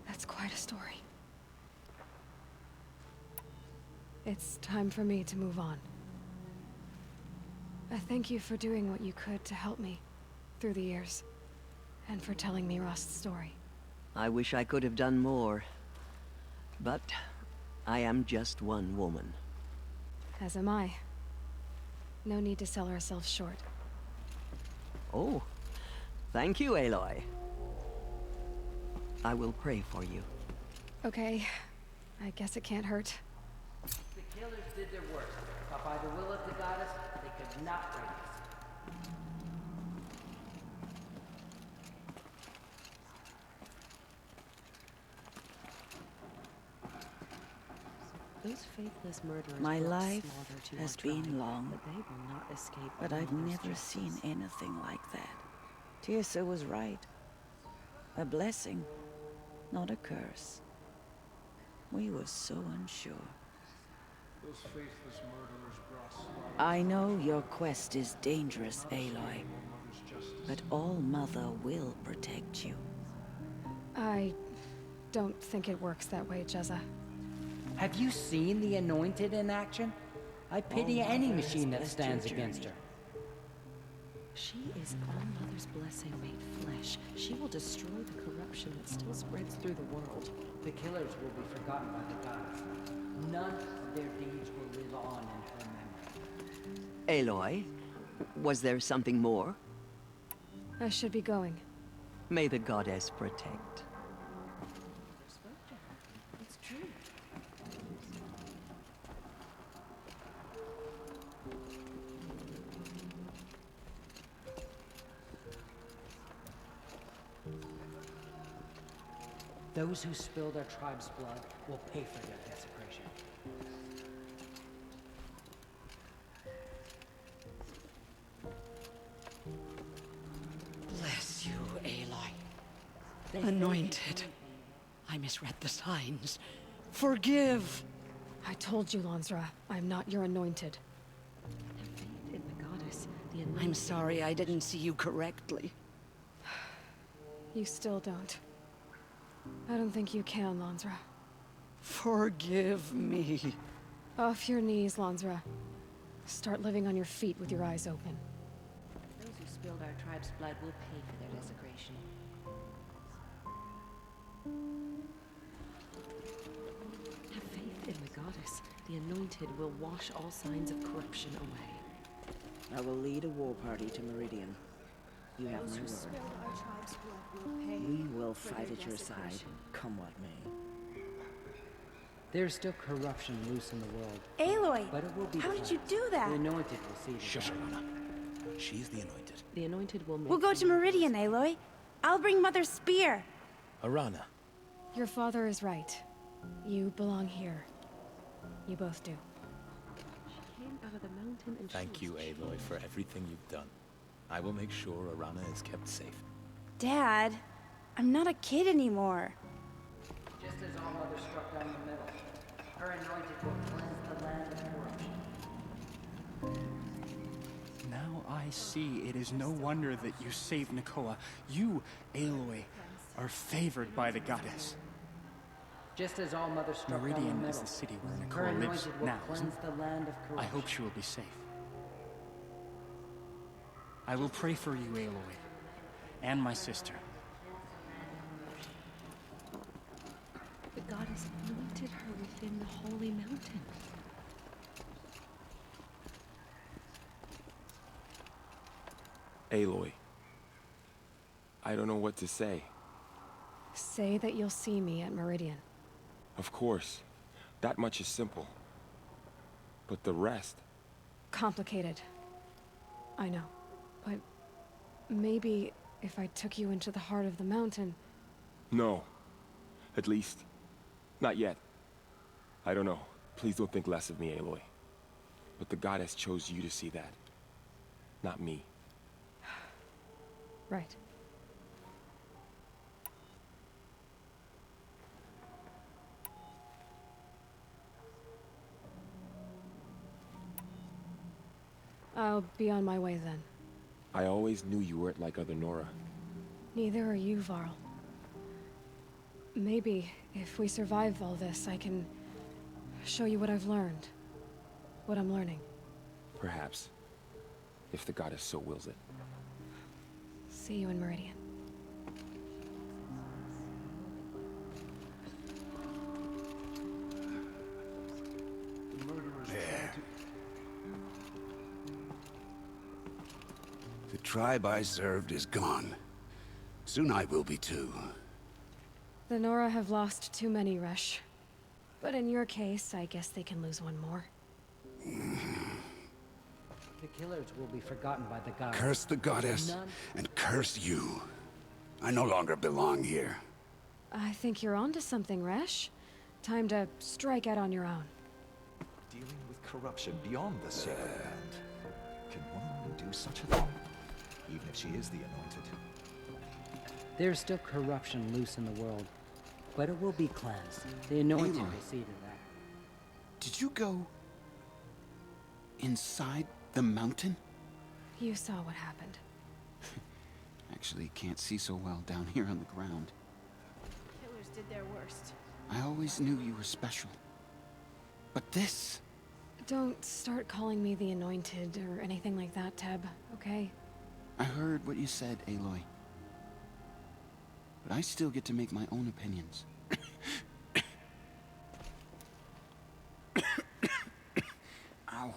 A: that's quite a story. It's time for me to move on. I thank you for doing what you could to help me through the years, and for telling me Rost's story.
I: I wish I could have done more, but I am just one woman.
A: As am I. No need to sell ourselves short.
I: Oh, thank you, Aloy. I will pray for you.
A: Okay, I guess it can't hurt.
Q: The killers did their worst, but by the will of the goddess, they could not break us.
G: Those faithless murderers
R: My
G: brought
R: life
G: slaughter to
R: has
G: our tribe,
R: been long,
G: but they will not escape
R: but
G: the
R: I've
G: mother's
R: never
G: justice.
R: seen anything like that. Tirsa was right. A blessing, not a curse. We were so unsure.
S: Those faithless murderers brought slaughter.
R: I know your quest is dangerous, Aloy, but All-Mother will protect you.
A: I don't think it works that way, Jezza.
Q: Have you seen the Anointed in action? I pity
R: All
Q: any
R: Mother has
Q: machine that
R: blessed
Q: stands
R: your
Q: against her.
R: journey.
G: She is All-Mother's blessing made flesh. She will destroy the corruption that still spreads through the world.
Q: The killers will be forgotten by the gods. None of their deeds will live on in her memory.
I: Aloy, was there something more?
A: I should be going.
I: May the goddess protect.
G: It's true.
Q: Those who spilled our tribe's blood will pay for their desecration.
J: Bless you, Aloy. Anointed. I misread the signs. Forgive!
A: I told you, Lansra, I'm not your anointed.
G: Have faith in the goddess, the anointed.
J: I'm sorry I didn't see you correctly.
A: You still don't. I don't think you can, Lansra.
J: Forgive me.
A: Off your knees, Lansra. Start living on your feet with your eyes open.
G: Those who spilled our tribe's blood will pay for their desecration. Have faith in the goddess. The anointed will wash all signs of corruption away.
B: I will lead a war party to Meridian. You have my word.
E: Our tribe's blood will pay.
B: We will
E: for
B: fight
E: their
B: at your side,
E: desecration.
B: come what may.
Q: There's still corruption loose in the world.
T: Aloy!
Q: But it will be
T: How did
Q: cleansed.
T: you do that?
Q: The anointed will see the
F: Shush,
Q: dark.
F: Arana. She's the anointed.
G: The anointed will make
T: We'll go to Meridian, Aloy. I'll bring Mother's spear.
F: Arana.
A: Your father is right. You belong here. You both do.
G: She came out of the mountain and
U: Thank you, Aloy, for everything you've done. I will make sure Arana is kept safe.
T: Dad, I'm not a kid anymore.
Q: Just as All Mother struck down the middle, her anointed will cleanse the land of corruption.
F: Now I see it is no wonder that you saved Nakoa. You, Aloy, are favored by the goddess.
Q: Just as All Mother struck down the
F: Meridian
Q: middle,
F: is the city where
Q: her
F: Nakoa lives
Q: anointed will
F: now,
Q: cleanse
F: isn't it?
Q: the land of corruption.
F: I hope she will be safe. I will pray for you, Aloy, and my sister.
G: The goddess anointed her within the holy mountain.
D: Aloy. I don't know what to say.
A: Say that you'll see me at Meridian.
D: Of course. That much is simple. But the rest...
A: Complicated. I know. But maybe if I took you into the heart of the mountain...
D: No. At least, not yet. I don't know. Please don't think less of me, Aloy. But the goddess chose you to see that. Not me.
A: Right. I'll be on my way then.
D: I always knew you weren't like other Nora.
A: Neither are you, Varl. Maybe, if we survive all this, I can show you what I've learned. What I'm learning.
D: Perhaps. If the goddess so wills it.
A: See you in Meridian.
C: There. The tribe I served is gone. Soon I will be too.
A: The Nora have lost too many, Resh. But in your case, I guess they can lose one more.
Q: The killers will be forgotten by the goddess.
C: Curse the goddess,
Q: None.
C: and curse you. I no longer belong here.
A: I think you're onto something, Resh. Time to strike out on your own.
V: Dealing with corruption beyond the sacred land. Can one woman do such a thing? Even if she is the anointed.
Q: There's still corruption loose in the world, but it will be cleansed. The anointed
F: Aloy.
Q: will see to that.
F: Did you go inside the mountain?
A: You saw what happened.
F: Actually, can't see so well down here on the ground.
E: Killers did their worst.
F: I always knew you were special. But this...
A: Don't start calling me the Anointed or anything like that, Teb, okay?
F: I heard what you said, Aloy. But I still get to make my own opinions. Ow.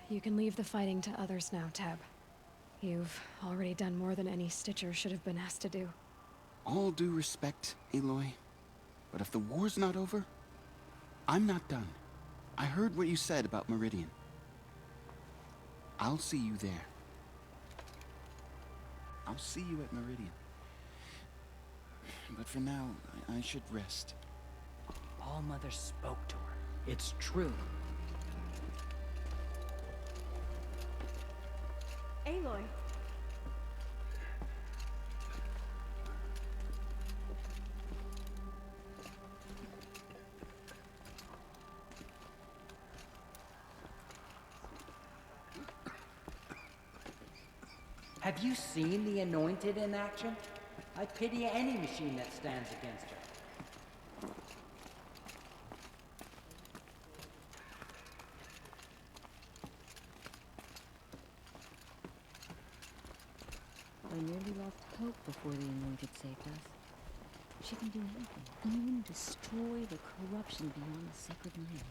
A: You can leave the fighting to others now, Teb. You've already done more than any Stitcher should have been asked to do.
F: All due respect, Aloy. But if the war's not over, I'm not done. I heard what you said about Meridian. I'll see you there. I'll see you at Meridian. But for now, I should rest.
Q: All Mother spoke to her. It's true.
T: Aloy.
Q: Have you seen the Anointed in action? I pity any machine that stands against her.
G: I nearly lost hope before the Anointed saved us. She can do anything, even destroy the corruption beyond the sacred land.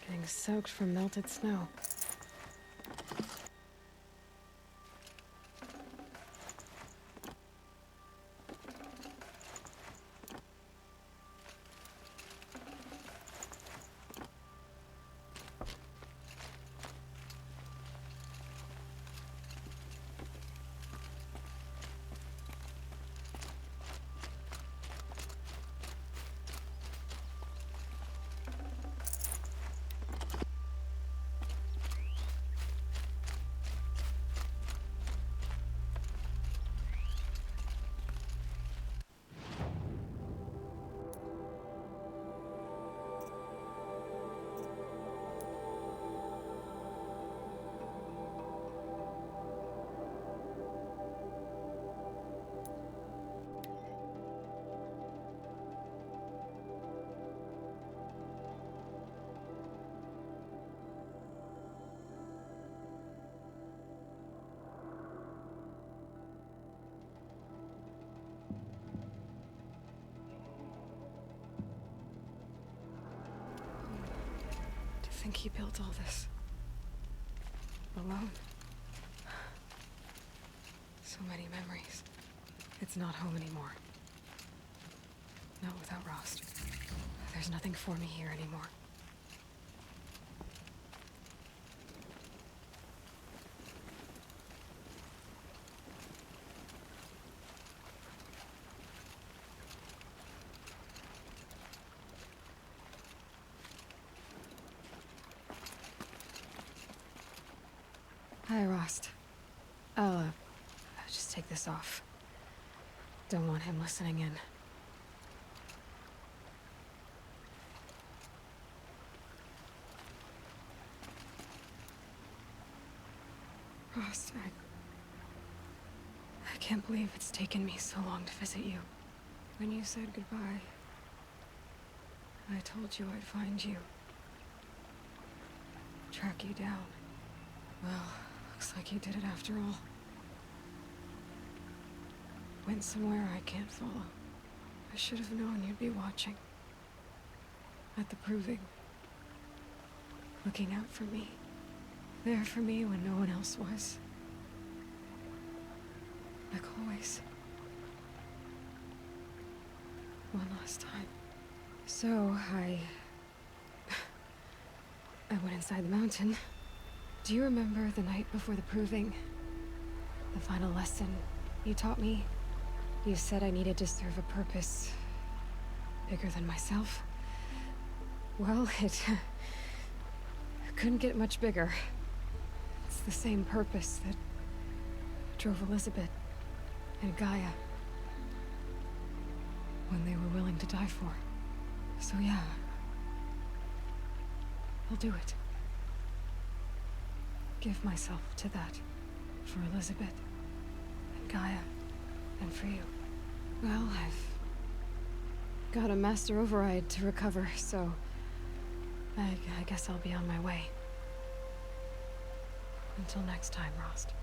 A: Getting soaked from melted snow. think he built all this alone? So many memories. It's not home anymore. Not without Rost. There's nothing for me here anymore. Hi, Rost. I'll just take this off. Don't want him listening in. Rost, I can't believe it's taken me so long to visit you. When you said goodbye, I told you I'd find you. Track you down. Well, looks like you did it after all. Went somewhere I can't follow. I should have known you'd be watching. At the proving. Looking out for me. There for me when no one else was. Like always. One last time. So, I went inside the mountain. Do you remember the night before the proving? The final lesson you taught me? You said I needed to serve a purpose bigger than myself. Well, it couldn't get much bigger. It's the same purpose that drove Elizabeth and Gaia when they were willing to die for. So yeah, I'll do it. Give myself to that. For Elizabeth, and Gaia, and for you. Well, I've got a master override to recover, so I guess I'll be on my way. Until next time, Rost.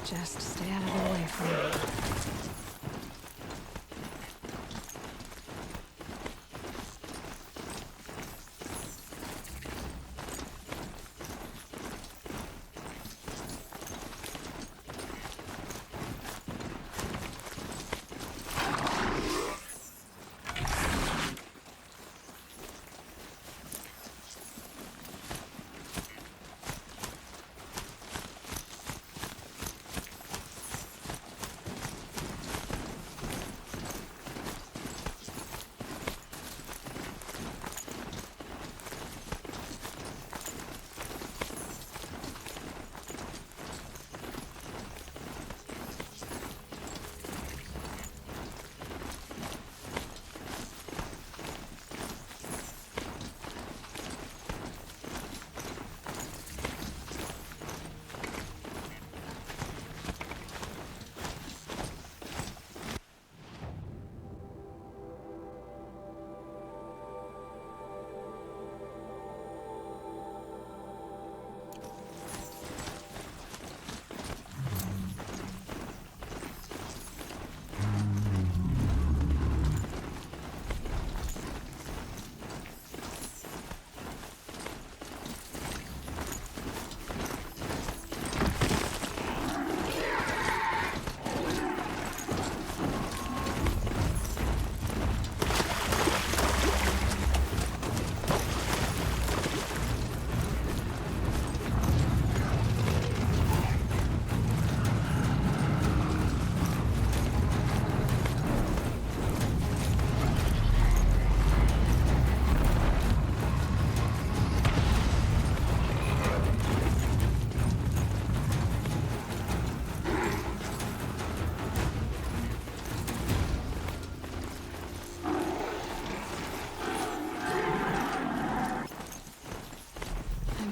A: Just stay out of the way for me.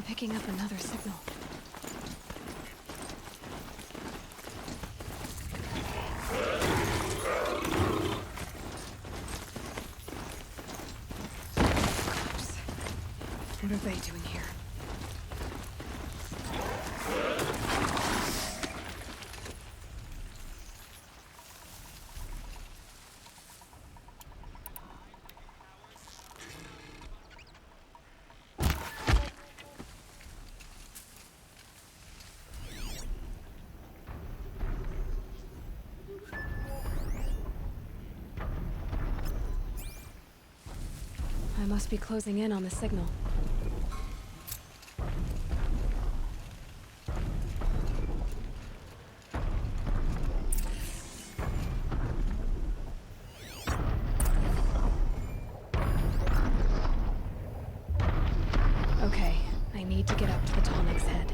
A: Picking up another signal. Cops. What are they doing here? I must be closing in on the signal. Okay, I need to get up to the Tallneck's head.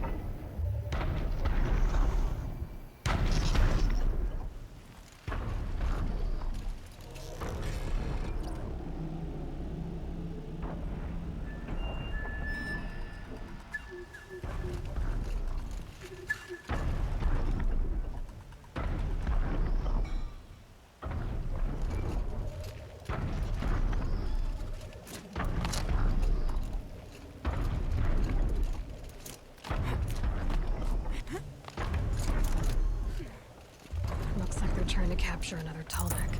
A: Trying to capture another Tallneck.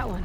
A: that one.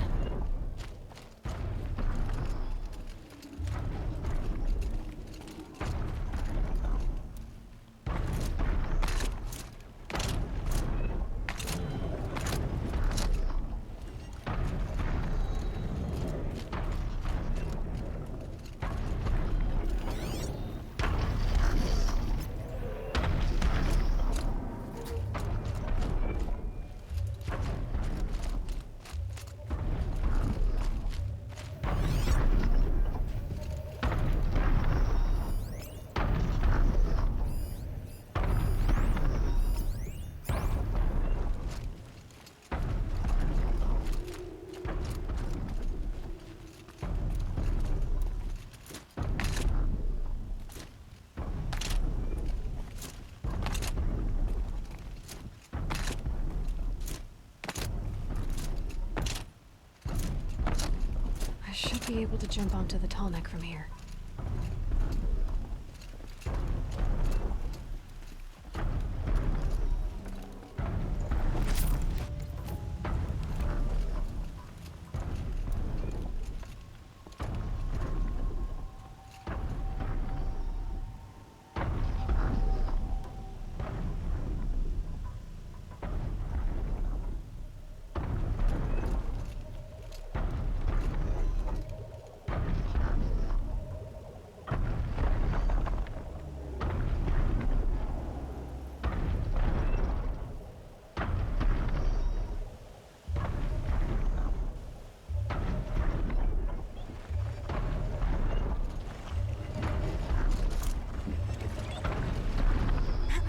A: I should be able to jump onto the Tallneck from here.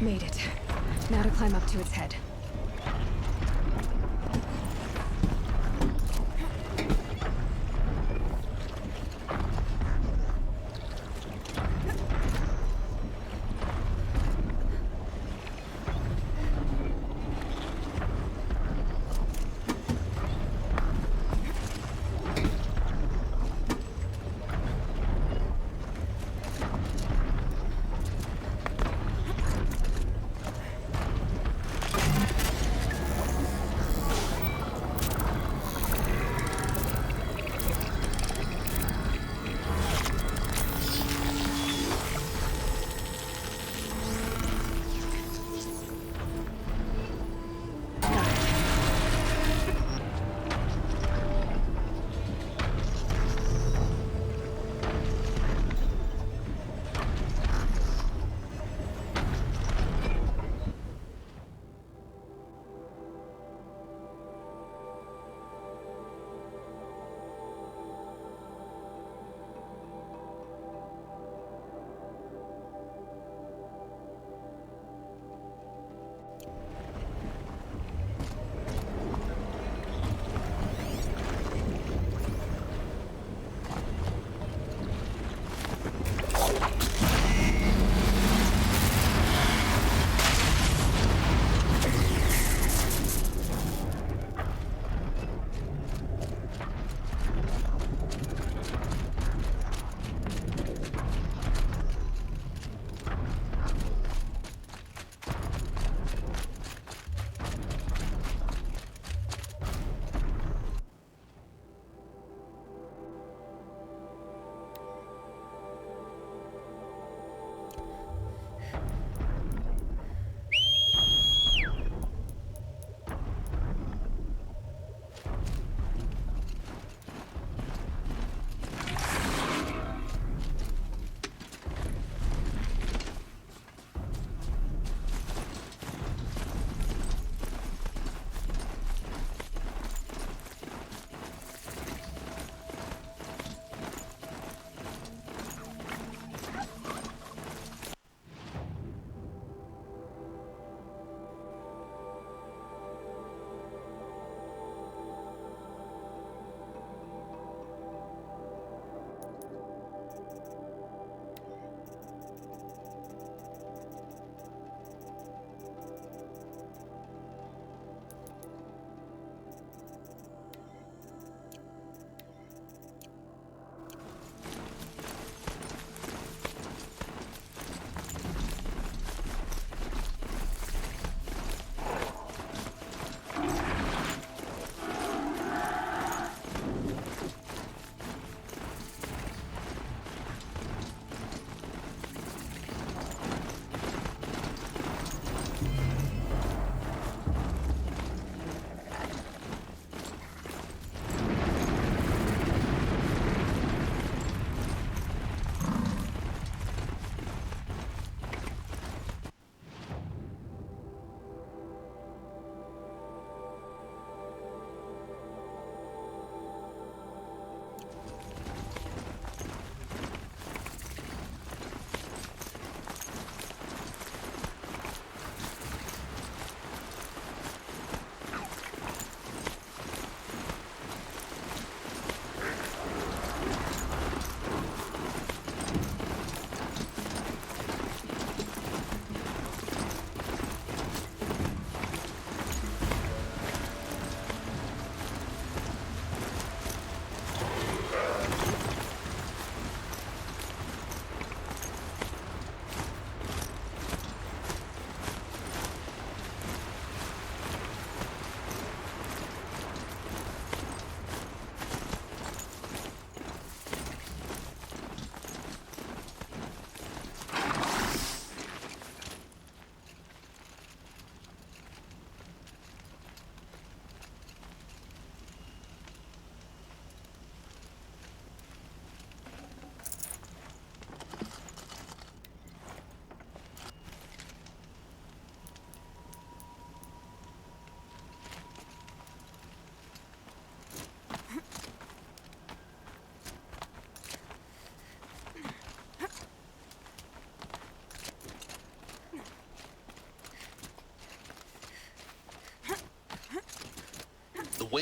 A: Made it. Now to climb up to its head.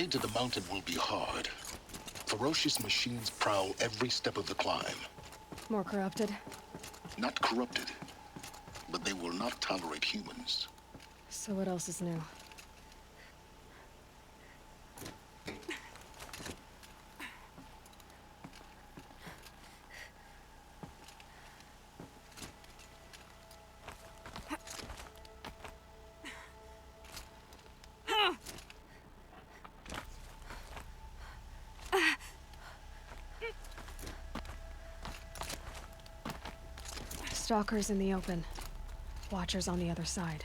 H: way to the mountain will be hard. Ferocious machines prowl every step of the climb.
A: More corrupted?
H: Not corrupted, but they will not tolerate humans.
A: So what else is new? Stalkers in the open. Watchers on the other side.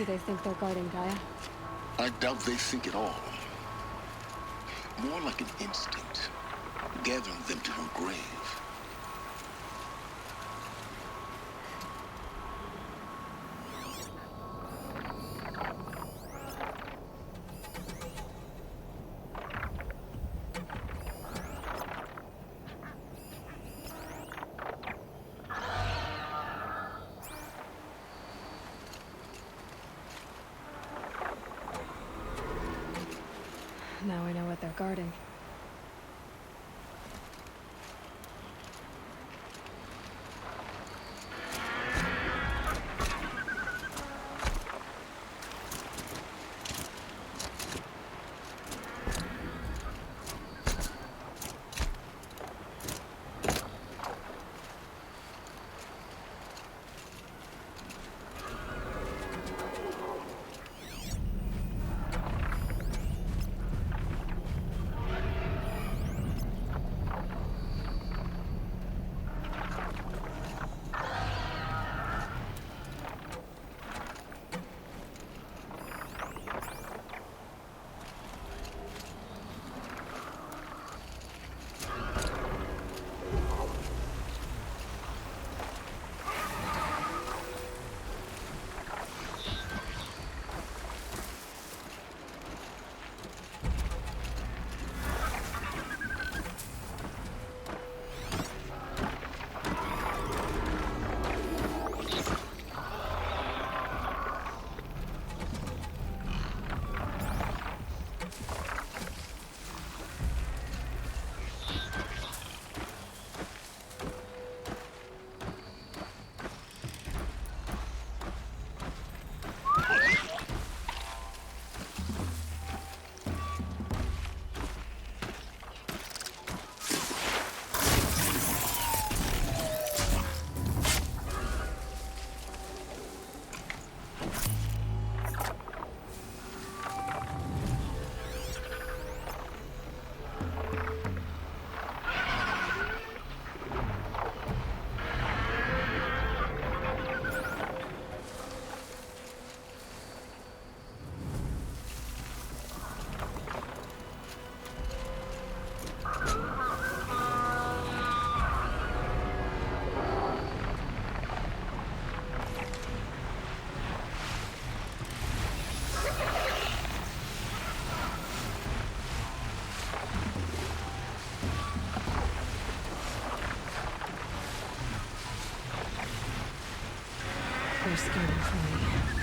A: Do they think they're guarding Gaia?
H: I doubt they think at all. More like an instinct, gathering them to her grave.
A: Now I know what they're guarding. They're skating for me.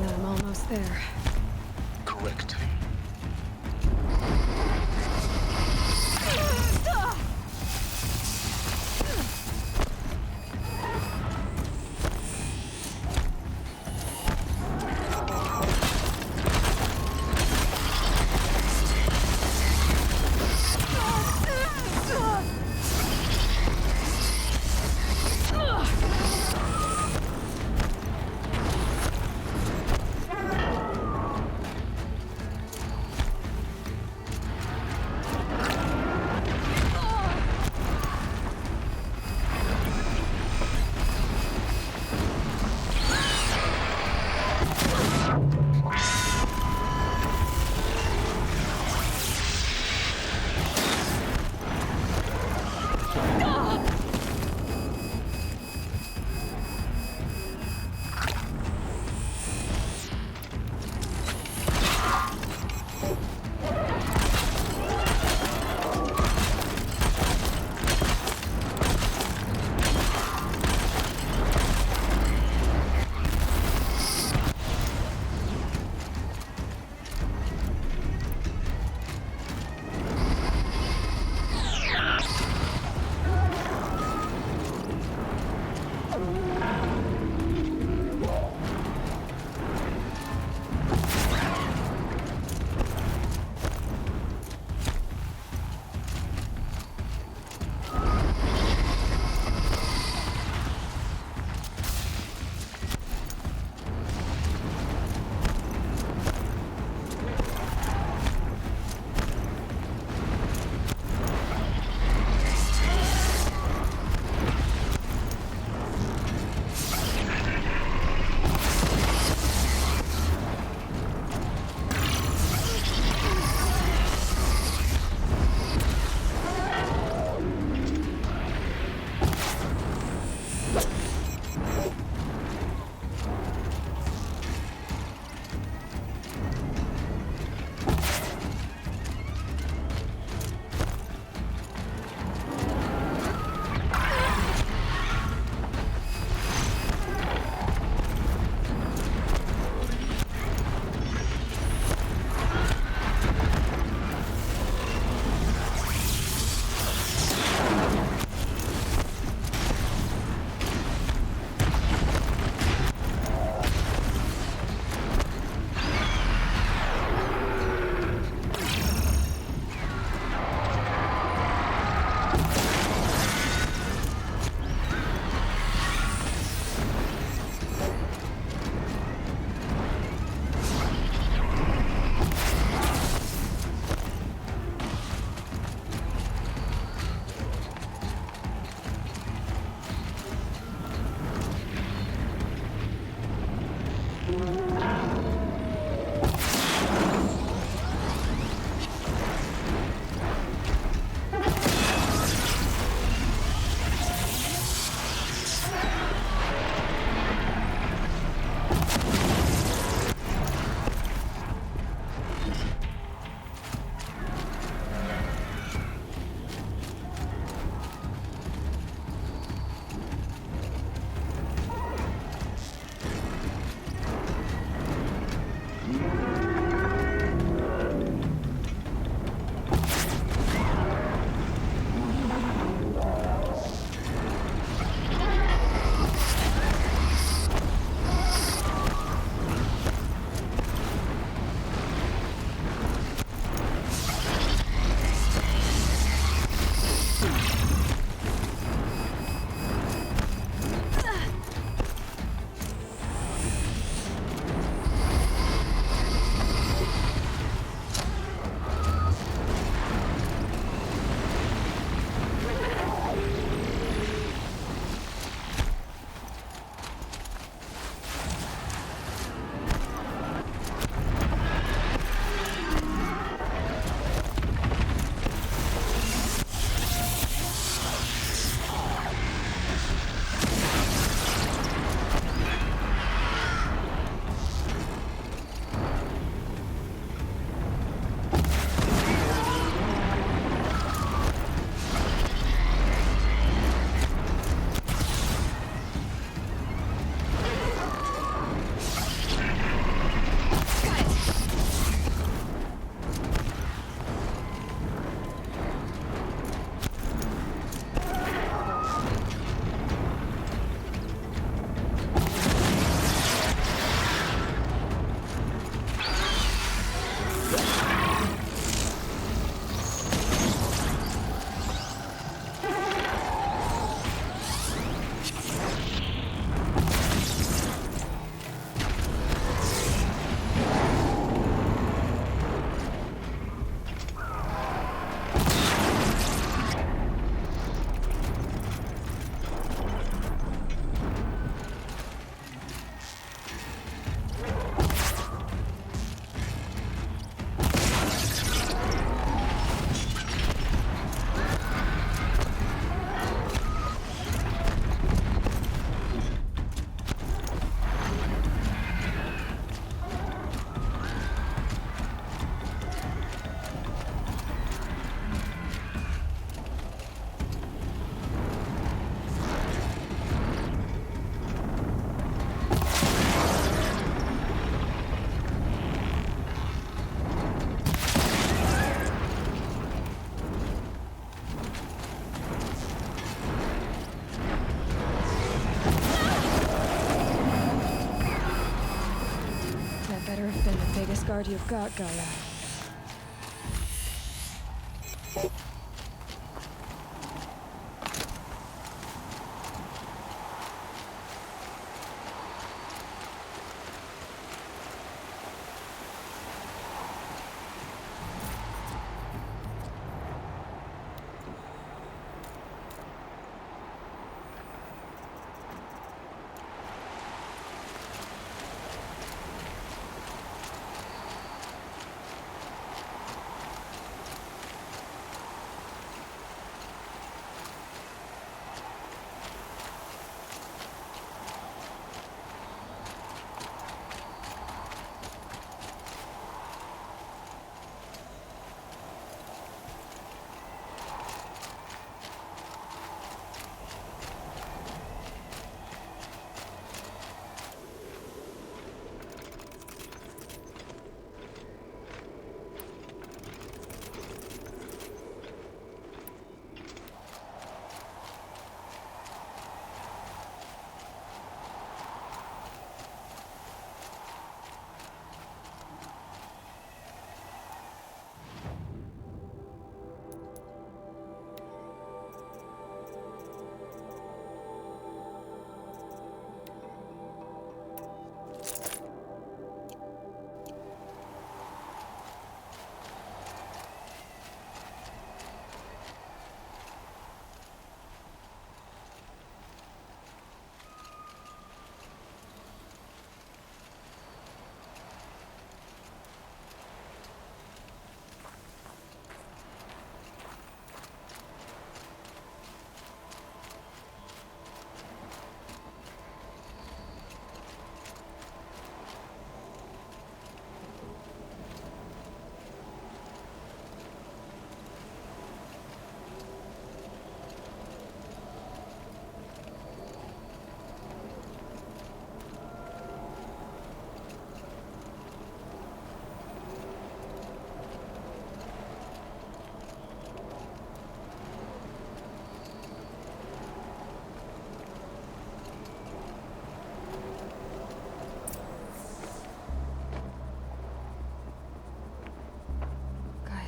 A: I'm almost there.
H: Correct.
A: been the biggest guard you've got, Gaia.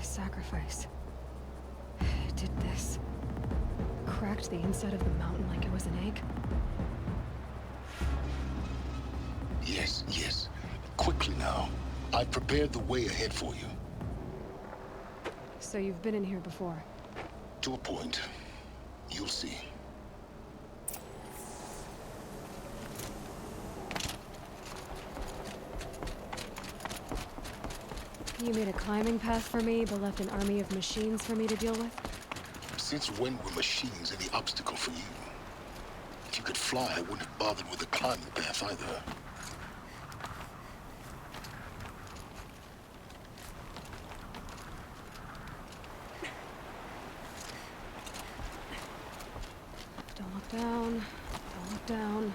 A: Sacrifice. It did this. Cracked the inside of the mountain like it was an egg.
H: Yes, yes. Quickly now. I've prepared the way ahead for you.
A: So you've been in here before?
H: To a point. You'll see.
A: You made a climbing path for me, but left an army of machines for me to deal with?
H: Since when were machines any obstacle for you? If you could fly, I wouldn't have bothered with the climbing path either.
A: Don't look down. Don't look down.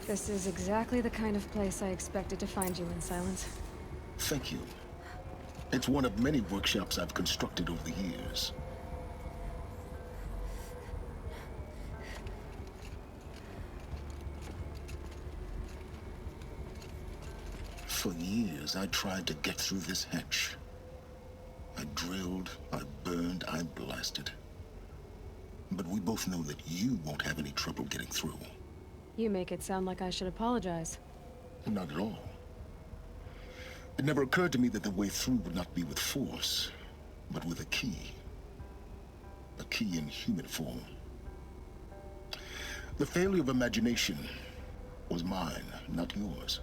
A: This is exactly the kind of place I expected to find you in, Silence.
H: Thank you. It's one of many workshops I've constructed over the years. For years, I tried to get through this hatch. I drilled, I burned, I blasted. But we both know that you won't have any trouble getting through.
A: You make it sound like I should apologize.
H: Not at all. It never occurred to me that the way through would not be with force, but with a key. A key in human form. The failure of imagination was mine, not yours.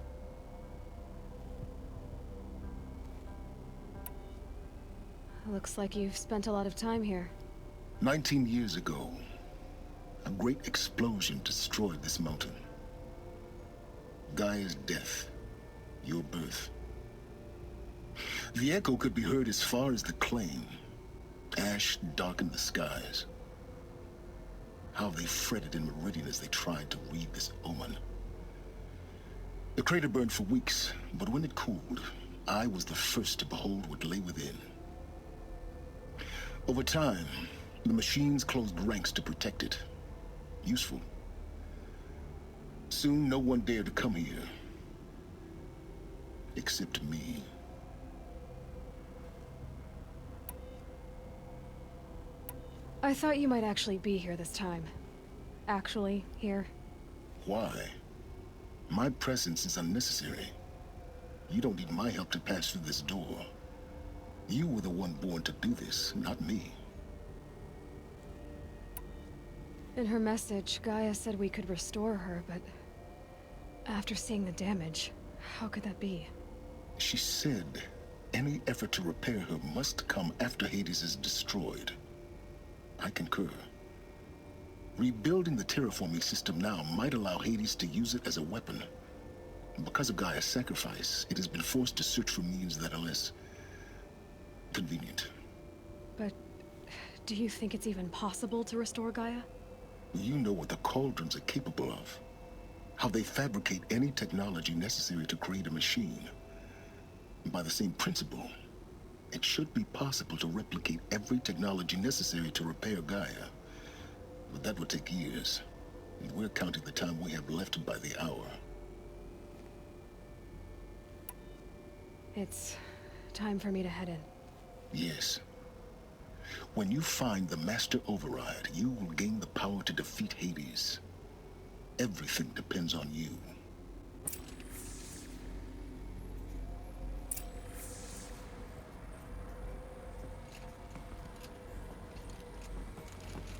A: Looks like you've spent a lot of time here.
H: 19 years ago, a great explosion destroyed this mountain. Gaia's death, your birth. The echo could be heard as far as the claim. Ash darkened the skies. how they fretted in Meridian as they tried to read this omen. The crater burned for weeks, but when it cooled, I was the first to behold what lay within. Over time, the machines closed ranks to protect it. Useful. Soon, no one dared to come here. Except me.
A: I thought you might actually be here this time. Actually, here.
H: Why? My presence is unnecessary. You don't need my help to pass through this door. You were the one born to do this, not me.
A: In her message, Gaia said we could restore her, but after seeing the damage, how could that be?
H: She said any effort to repair her must come after Hades is destroyed. I concur. Rebuilding the terraforming system now might allow Hades to use it as a weapon. Because of Gaia's sacrifice, it has been forced to search for means that are less convenient.
A: But do you think it's even possible to restore Gaia?
H: You know what the Cauldrons are capable of. How they fabricate any technology necessary to create a machine. By the same principle, it should be possible to replicate every technology necessary to repair Gaia. But that would take years, and we're counting the time we have left by the hour.
A: It's time for me to head in.
H: Yes. When you find the Master Override, you will gain the power to defeat Hades. Everything depends on you.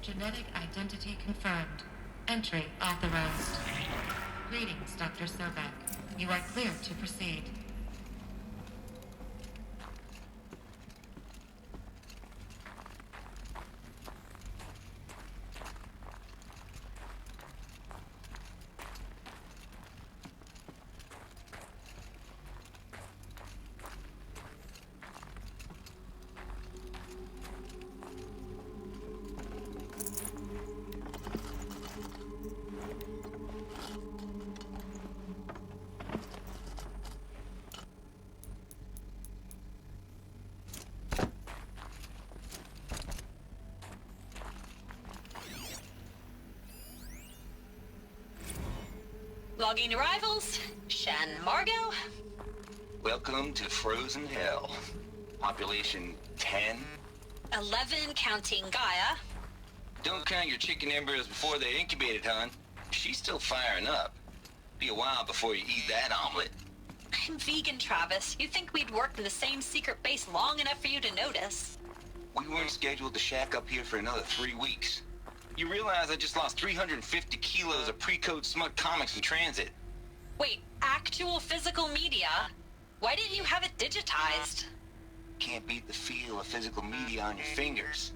N: Genetic identity confirmed. Entry authorized. Greetings, Dr. Sobek. You are clear to proceed.
L: Logging arrivals. Shan Margot.
M: Welcome to Frozen Hell. Population 10.
L: 11 counting Gaia.
M: Don't count your chicken embryos before they're incubated, hon. She's still firing up. Be a while before you eat that omelet.
L: I'm vegan, Travis. You think we'd worked in the same secret base long enough for you to notice?
M: We weren't scheduled to shack up here for another 3 weeks. You realize I just lost 350 kilos of pre-code smut comics in transit.
L: Wait, actual physical media? Why didn't you have it digitized?
M: Can't beat the feel of physical media on your fingers.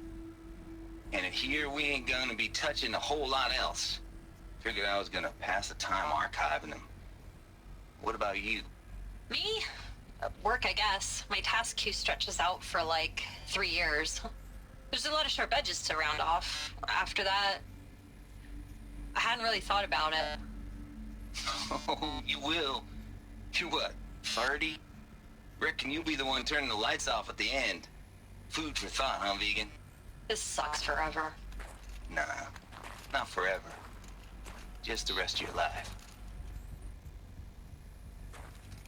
M: And in here, we ain't gonna be touching a whole lot else. Figured I was gonna pass the time archiving them. What about you?
L: Me? Work, I guess. My task queue stretches out for like 3 years. There's a lot of sharp edges to round off. After that, I hadn't really thought about it.
M: Oh, you will. You're what, 30? Reckon you'll be the one turning the lights off at the end. Food for thought, huh, vegan?
L: This sucks forever.
M: Nah, not forever. Just the rest of your life.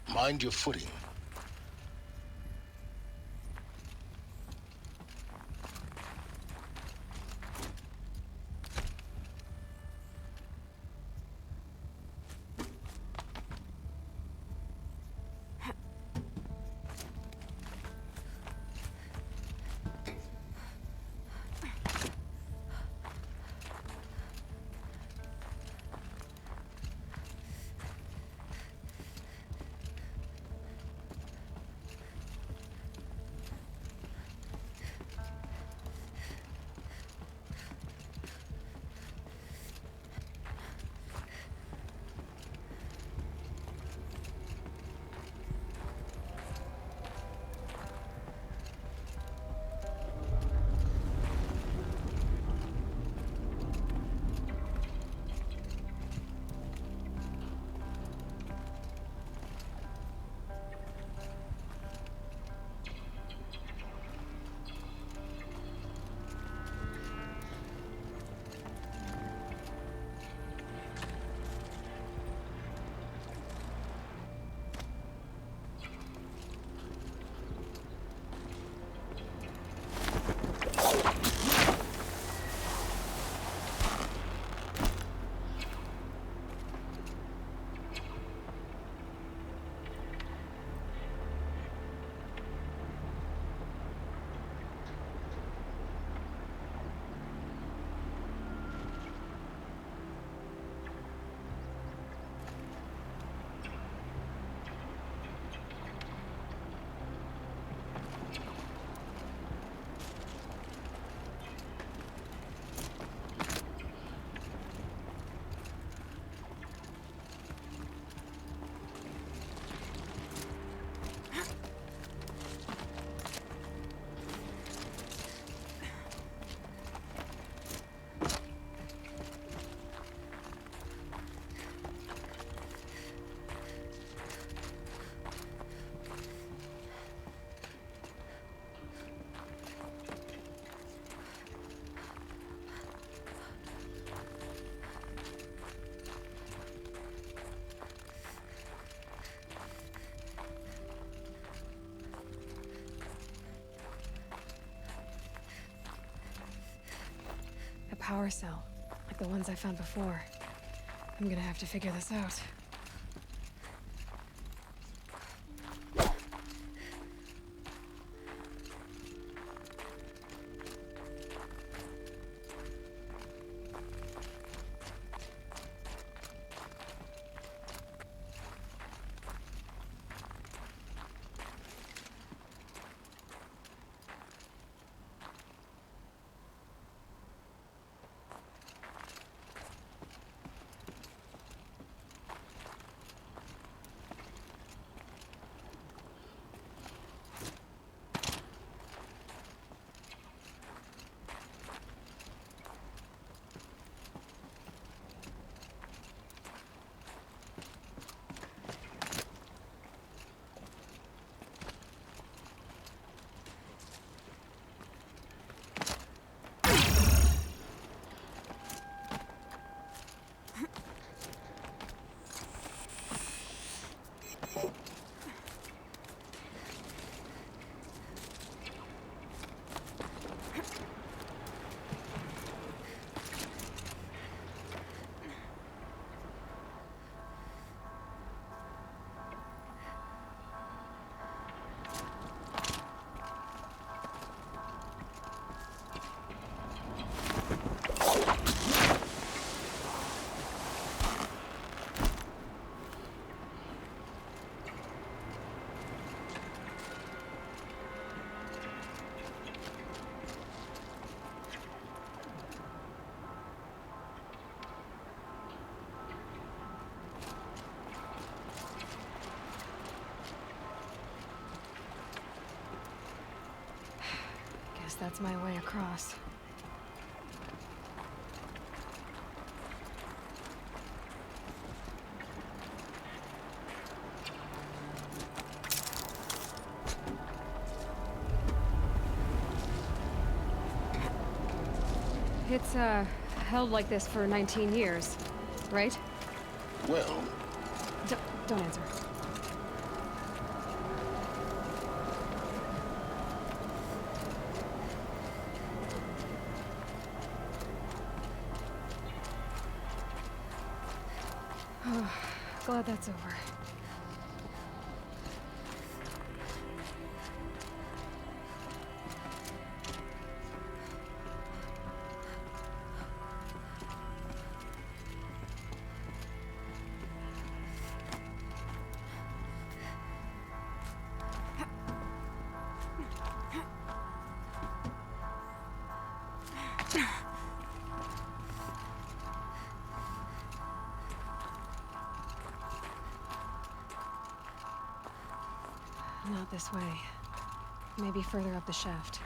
H: Mind your footing.
A: power cell, like the ones I found before. I'm gonna have to figure this out. That's my way across. It's, held like this for 19 years, right?
H: Well...
A: Don't answer. Glad that's over. Not this way. Maybe further up the shaft.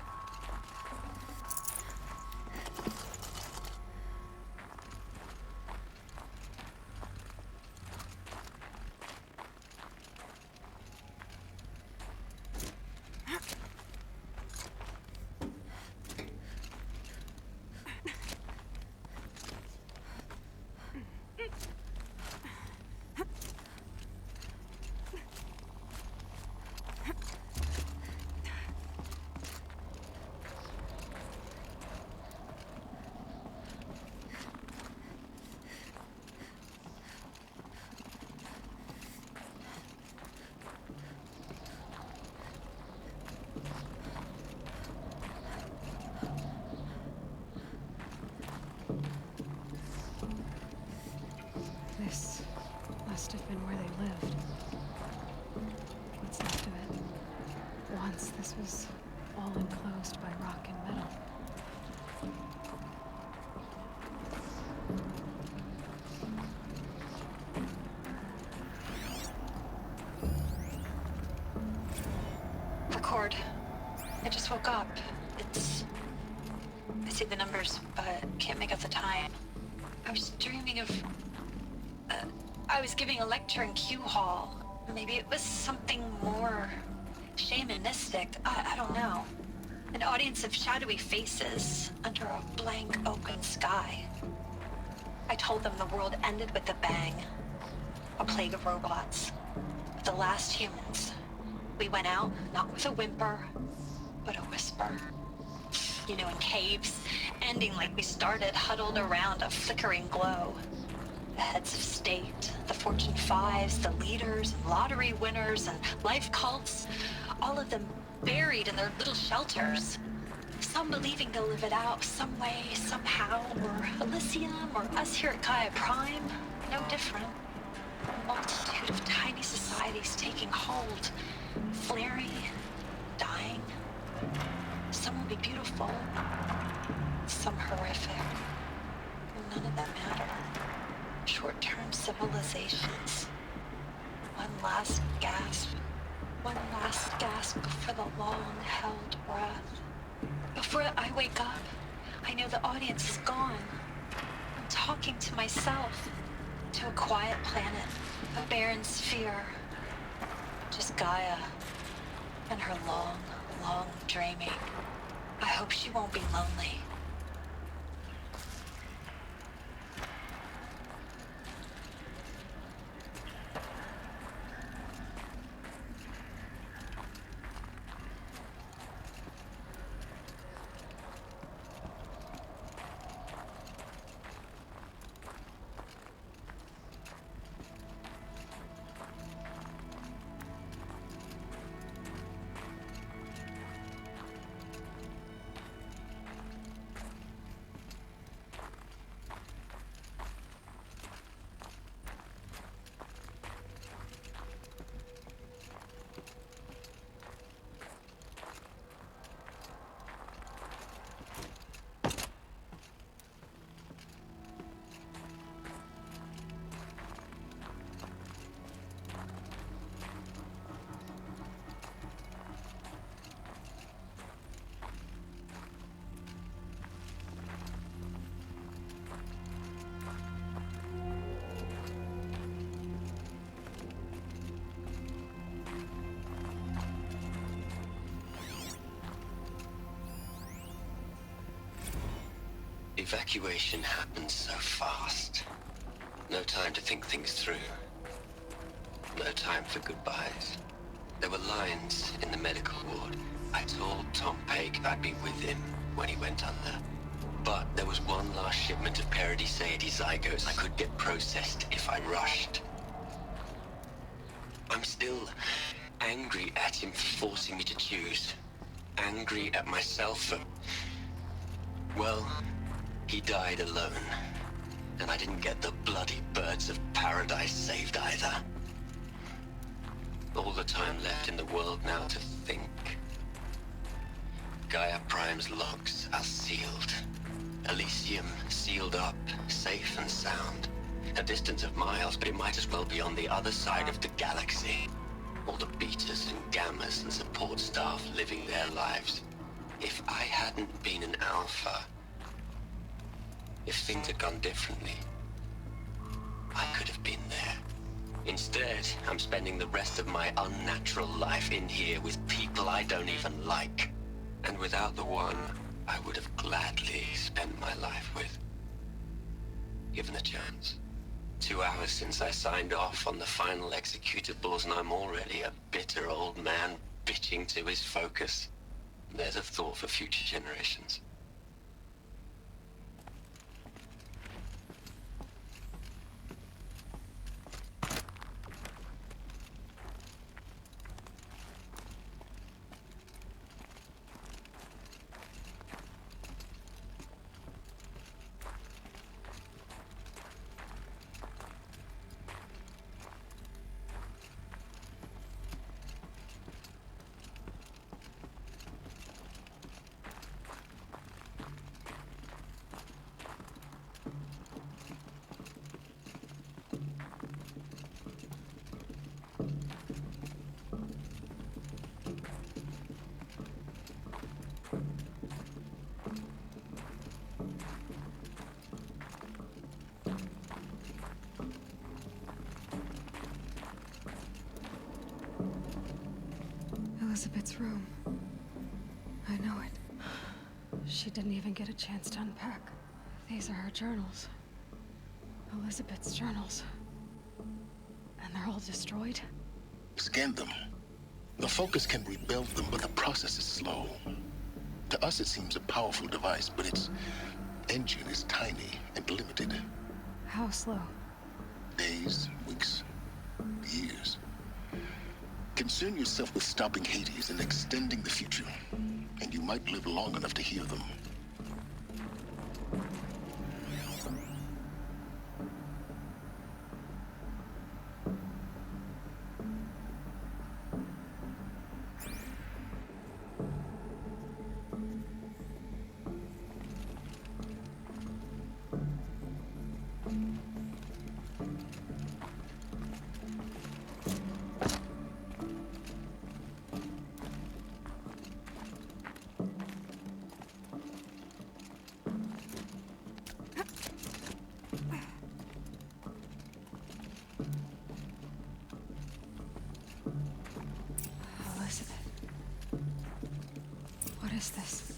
A: This must have been where they lived. What's left of it. Once this was all enclosed by rock and metal.
L: Record. I just woke up. I see the numbers, but can't make out the time. I was dreaming of... I was giving a lecture in Q Hall. Maybe it was something more shamanistic. I don't know. An audience of shadowy faces under a blank open sky. I told them the world ended with a bang. A plague of robots. The last humans. We went out, not with a whimper, but a whisper. you know, in caves, ending like we started, huddled around a flickering glow. The heads of state, the Fortune 5s, the leaders, lottery winners, and life cults, all of them buried in their little shelters. Some believing they'll live it out some way, somehow, or Elysium, or us here at Gaia Prime, no different. A multitude of tiny societies taking hold, flaring, dying. Some will be beautiful, some horrific. None of them matter. Short-term civilizations. One last gasp for the long-held breath. Before I wake up, I know the audience is gone. I'm talking to myself, to a quiet planet, a barren sphere. Just Gaia and her long, long dreaming. I hope she won't be lonely.
K: Evacuation happened so fast. No time to think things through. No time for goodbyes. There were lines in the medical ward. I told Tom Paik I'd be with him when he went under. But there was one last shipment of Paradiseidae zygotes I could get processed if I rushed. I'm still angry at him for forcing me to choose. Angry at myself for... well... he died alone, and I didn't get the bloody birds of paradise saved either. All the time left in the world now to think. Gaia Prime's logs are sealed. Elysium sealed up, safe and sound. A distance of miles, but it might as well be on the other side of the galaxy. All the betas and gammas and support staff living their lives. If I hadn't been an alpha... if things had gone differently, I could have been there. Instead, I'm spending the rest of my unnatural life in here with people I don't even like. And without the one I would have gladly spent my life with. Given the chance. 2 hours since I signed off on the final executables, and I'm already a bitter old man bitching to his focus. There's a thought for future generations.
A: Elizabeth's room. I know it. She didn't even get a chance to unpack. These are her journals. Elizabeth's journals. And they're all destroyed?
H: Scan them. The Focus can rebuild them, but the process is slow. To us, it seems a powerful device, but its engine is tiny and limited.
A: How slow?
H: Days, weeks, years. Concern yourself with stopping Hades and extending the future, and you might live long enough to hear them.
A: Elizabeth. What is this?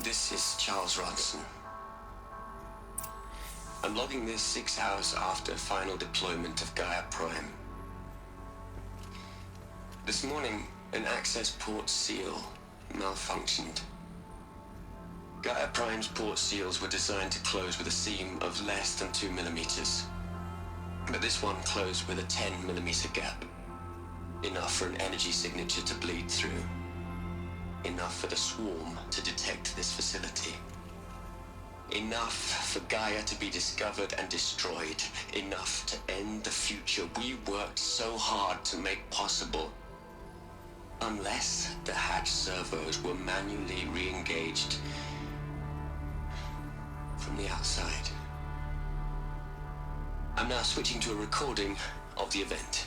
K: This is Charles Ronson. I'm logging this 6 hours after final deployment of Gaia Prime. This morning, an access port seal malfunctioned. Gaia Prime's port seals were designed to close with a seam of less than 2 millimeters. But this one closed with a 10 millimeter gap. Enough for an energy signature to bleed through. Enough for the swarm to detect this facility. Enough for Gaia to be discovered and destroyed. Enough to end the future we worked so hard to make possible. Unless the hatch servos were manually re-engaged from the outside. I'm now switching to a recording of the event.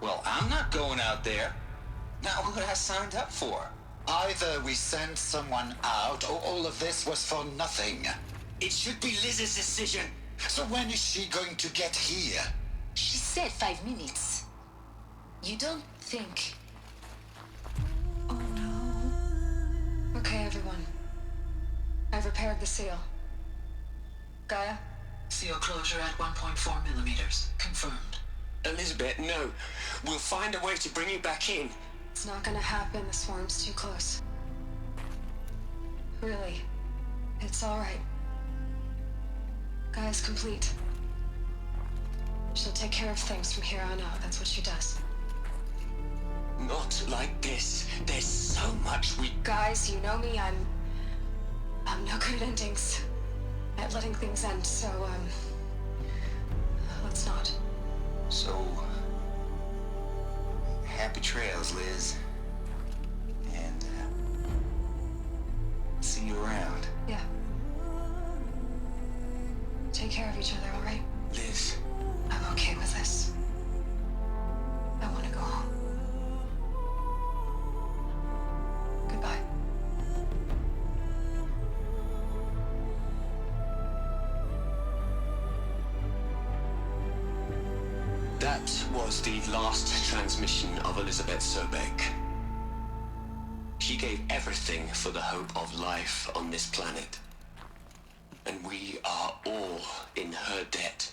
M: Well, I'm not going out there. Now, what I signed up for?
O: Either we send someone out, or all of this was for nothing.
K: It should be Liz's decision.
O: So when is she going to get here?
P: She said 5 minutes. You don't think...
A: Oh no. Okay, everyone. I've repaired the seal. Gaia?
P: Seal closure at 1.4 millimeters. Confirmed.
K: Elizabeth, no. We'll find a way to bring you back in.
A: It's not gonna happen. The swarm's too close. Really. It's alright. Gaia's complete. She'll take care of things from here on out. That's what she does.
K: Not like this. There's so much we...
A: Guys, you know me. I'm no good at endings. At letting things end, so, let's not.
M: So... happy trails, Liz. And, see you around.
A: Yeah. Take care of each other, alright?
K: Liz.
A: I'm okay with this. I want to go home. Goodbye.
K: That was the last transmission of Elizabeth Sobek. She gave everything for the hope of life on this planet. And we are all in her debt.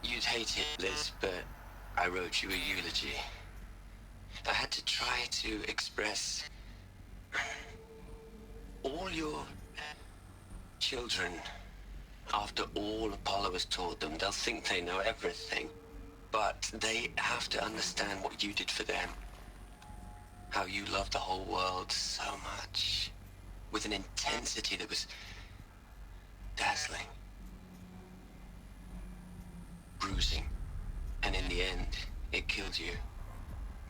K: You'd hate it, Liz, but I wrote you a eulogy. I had to try to express all your children. After all Apollo has taught them, they'll think they know everything. But they have to understand what you did for them. How you loved the whole world so much. With an intensity that was dazzling. Bruising. And in the end, it killed you.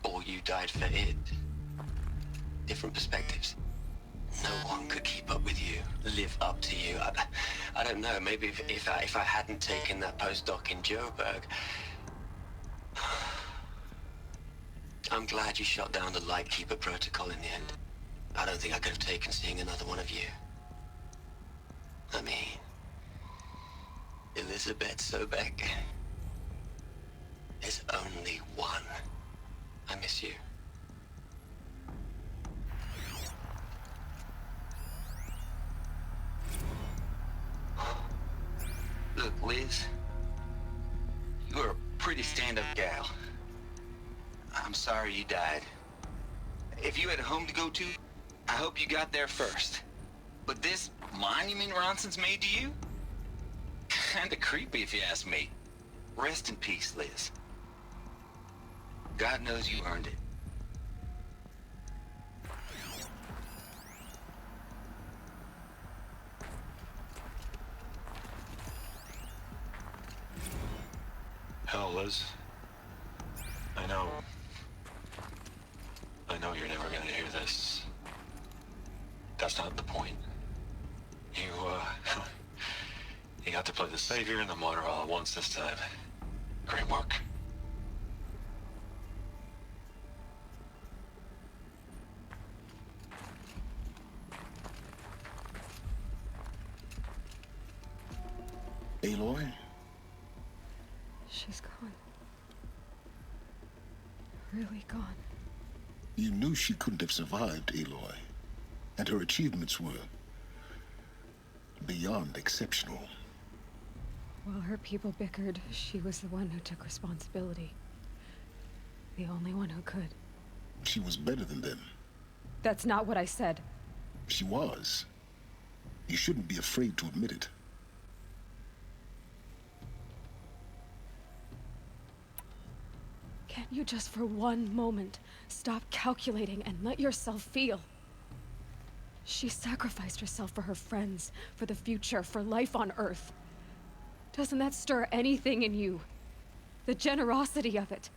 K: Or you died for it. Different perspectives. No one could keep up with you, live up to you. I don't know, maybe if I hadn't taken that postdoc in Joburg. I'm glad you shot down the Lightkeeper protocol in the end. I don't think I could have taken seeing another one of you. I mean, Elizabeth Sobek. There's only one. I miss you. Look, Liz, you're a pretty stand-up gal. I'm sorry you died. If you had a home to go to, I hope you got there first. But this monument Ronson's made to you? Kinda creepy if you ask me. Rest in peace, Liz. God knows you earned it.
R: Hell, Liz. I know you're never gonna hear this. That's not the point. You got to play the savior and the martyr all at once this time. Great work.
H: Aloy?
A: She's gone. Really gone.
H: You knew she couldn't have survived, Aloy. And her achievements were beyond exceptional.
A: While her people bickered, she was the one who took responsibility. The only one who could.
H: She was better than them.
A: That's not what I said.
H: She was. You shouldn't be afraid to admit it.
A: Can't you just for one moment stop calculating and let yourself feel? She sacrificed herself for her friends, for the future, for life on Earth. Doesn't that stir anything in you? The generosity of it.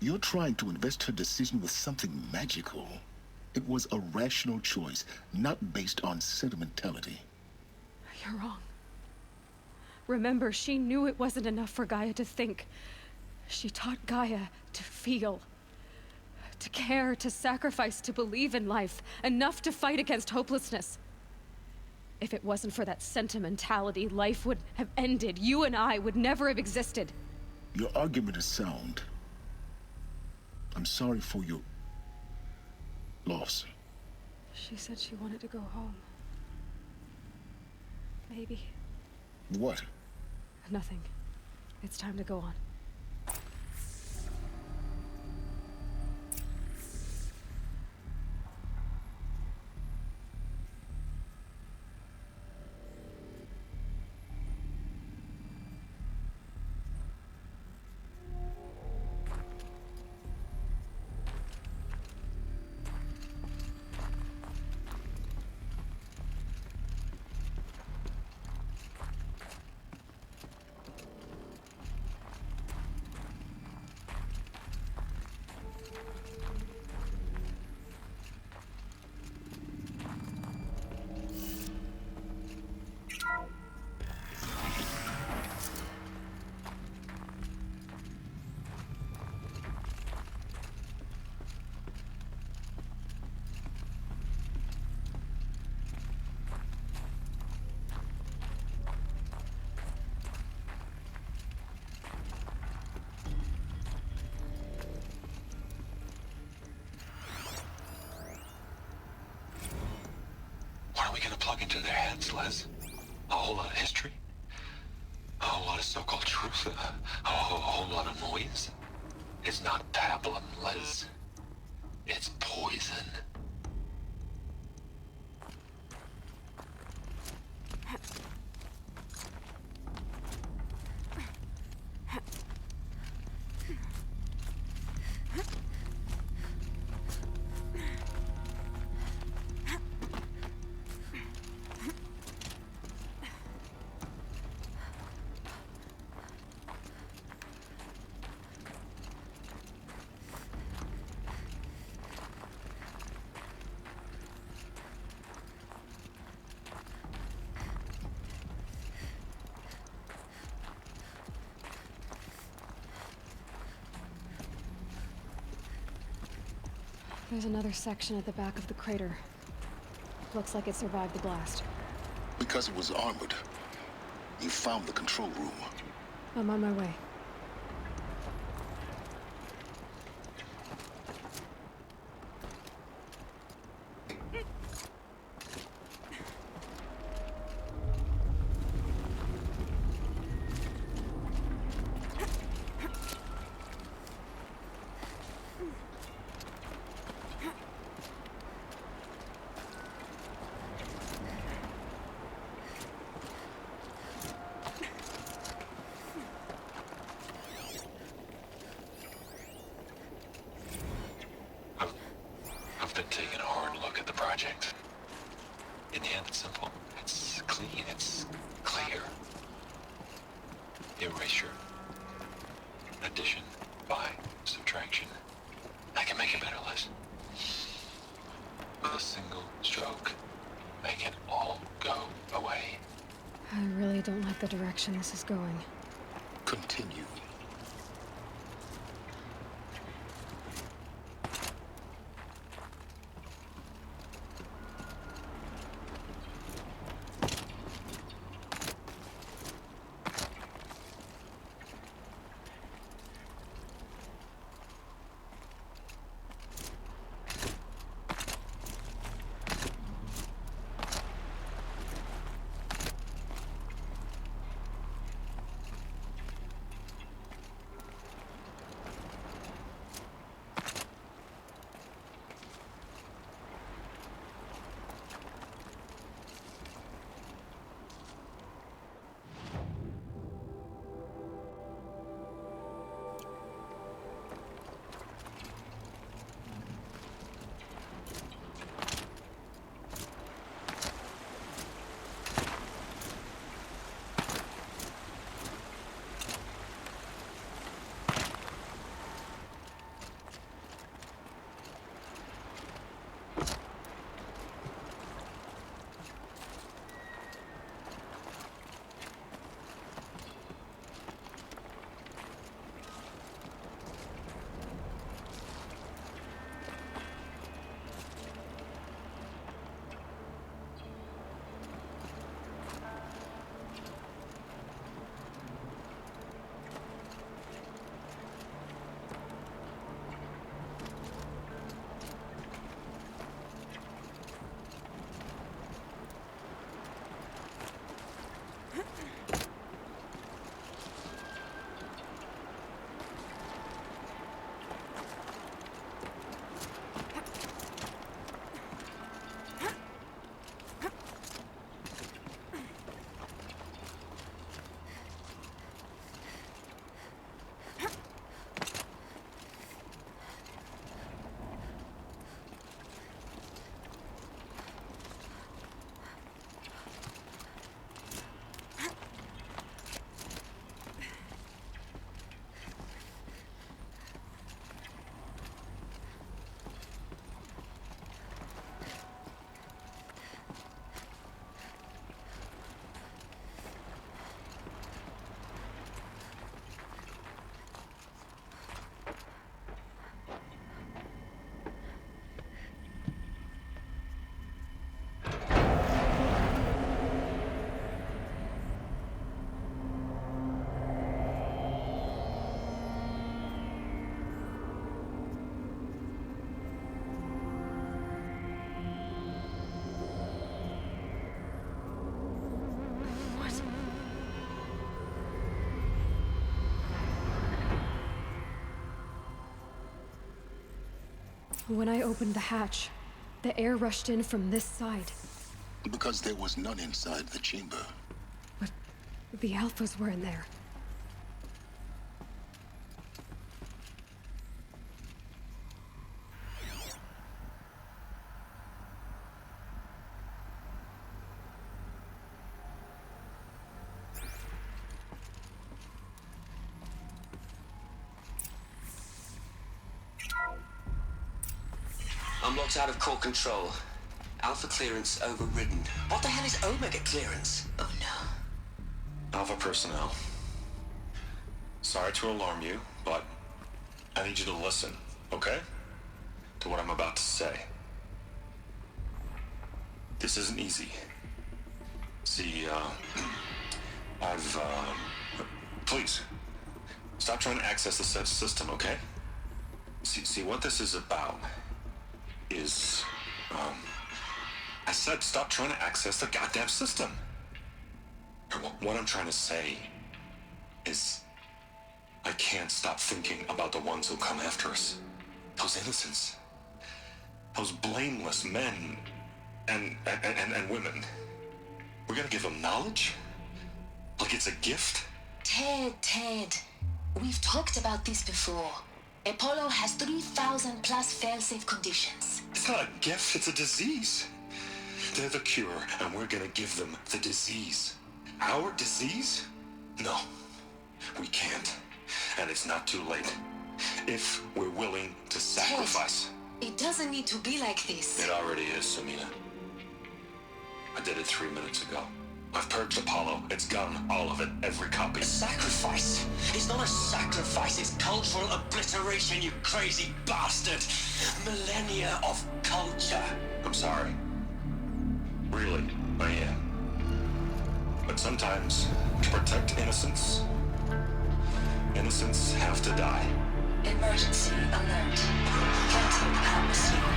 H: You're trying to invest her decision with something magical. It was a rational choice, not based on sentimentality.
A: You're wrong. Remember, she knew it wasn't enough for Gaia to think. She taught Gaia to feel. To care, to sacrifice, to believe in life. Enough to fight against hopelessness. If it wasn't for that sentimentality, life would have ended. You and I would never have existed.
H: Your argument is sound. I'm sorry for your loss.
A: She said she wanted to go home. Maybe.
H: What?
A: Nothing. It's time to go on.
R: What are we gonna plug into their heads, Les? A whole lot of history? A whole lot of so-called truth? A whole lot of noise? It's not pablum, Liz. It's poison.
A: There's another section at the back of the crater. Looks like it survived the blast.
H: Because it was armored, you found the control room.
A: I'm on my way.
R: I've been taking a hard look at the project. In the end, it's simple. It's clean. It's clear. Erasure. Addition. By. Subtraction. I can make it better, Liz. With a single stroke, make it all go away.
A: I really don't like the direction this is going.
H: Continue.
A: When I opened the hatch, the air rushed in from this side.
H: Because there was none inside the chamber.
A: But the Alphas were in there.
K: I'm locked out of core control. Alpha clearance overridden. What the hell is Omega clearance? Oh no.
R: Alpha personnel. Sorry to alarm you, but I need you to listen, okay? To what I'm about to say. This isn't easy. See, please, stop trying to access the system, okay? See, what this is about is, I said stop trying to access the goddamn system. What I'm trying to say is I can't stop thinking about the ones who come after us. Those innocents. Those blameless men and women. We're gonna give them knowledge? Like it's a gift?
P: Ted. We've talked about this before. Apollo has 3,000 plus fail-safe conditions.
R: It's not a gift, it's a disease. They're the cure, and we're gonna give them the disease. Our disease? No, we can't. And it's not too late. If we're willing to sacrifice.
P: Ted, it doesn't need to be like this.
R: It already is, Samina. I did it 3 minutes ago. I've purged Apollo. It's gone, all of it, every copy.
K: A sacrifice? It's not a sacrifice, it's cultural obliteration, you crazy bastard! Millennia of culture.
R: I'm sorry. Really, I am. But sometimes, to protect innocence, innocents have to die.
P: Emergency alert. Planting atmosphere.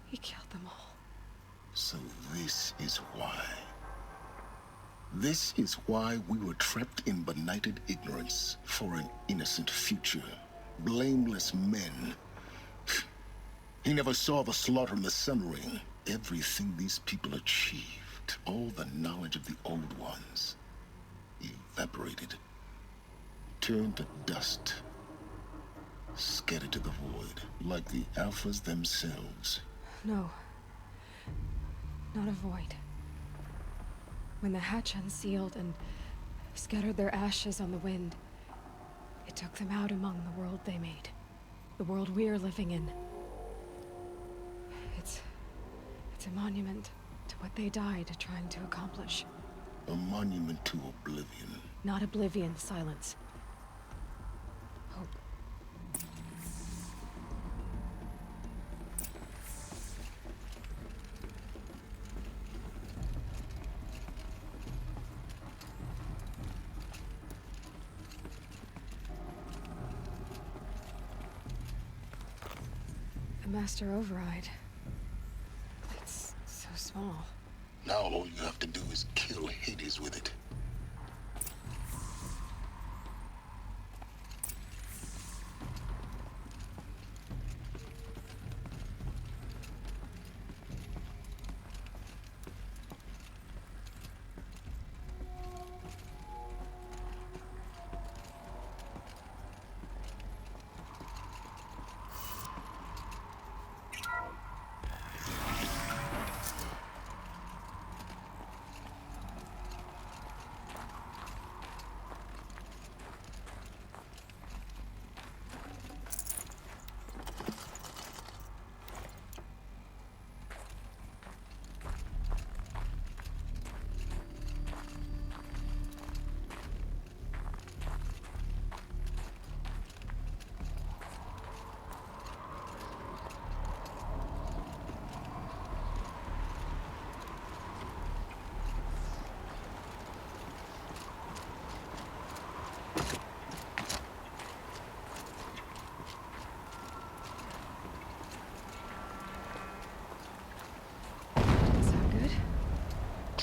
A: He killed them all.
H: So this is why. This is why we were trapped in benighted ignorance for an innocent future. Blameless men. He never saw the slaughter in the Sun Ring. Everything these people achieved, all the knowledge of the old ones, evaporated, turned to dust, scattered to the void, like the Alphas themselves.
A: No. Not a void. When the hatch unsealed and scattered their ashes on the wind, it took them out among the world they made. The world we're living in. It's a monument to what they died trying to accomplish.
H: A monument to oblivion.
A: Not oblivion, silence. Hope. The Master Override. It's so small.
H: Now all you have to do is kill Hades with it.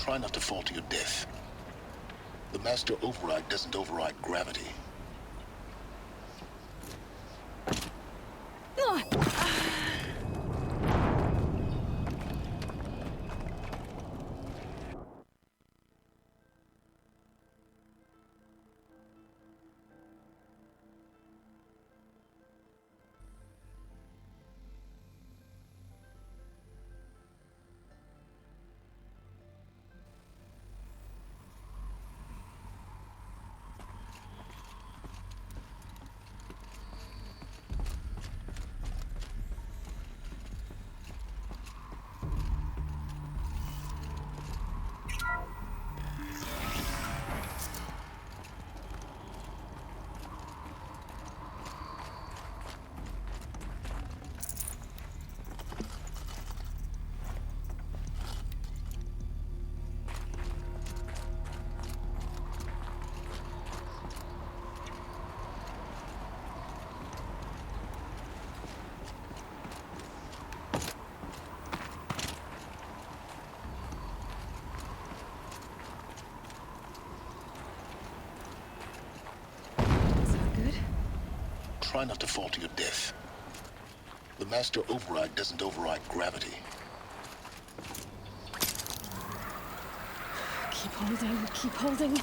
H: Try not to fall to your death. The master override doesn't override gravity. Try not to fall to your death. The master override doesn't override gravity.
A: Keep holding, keep holding.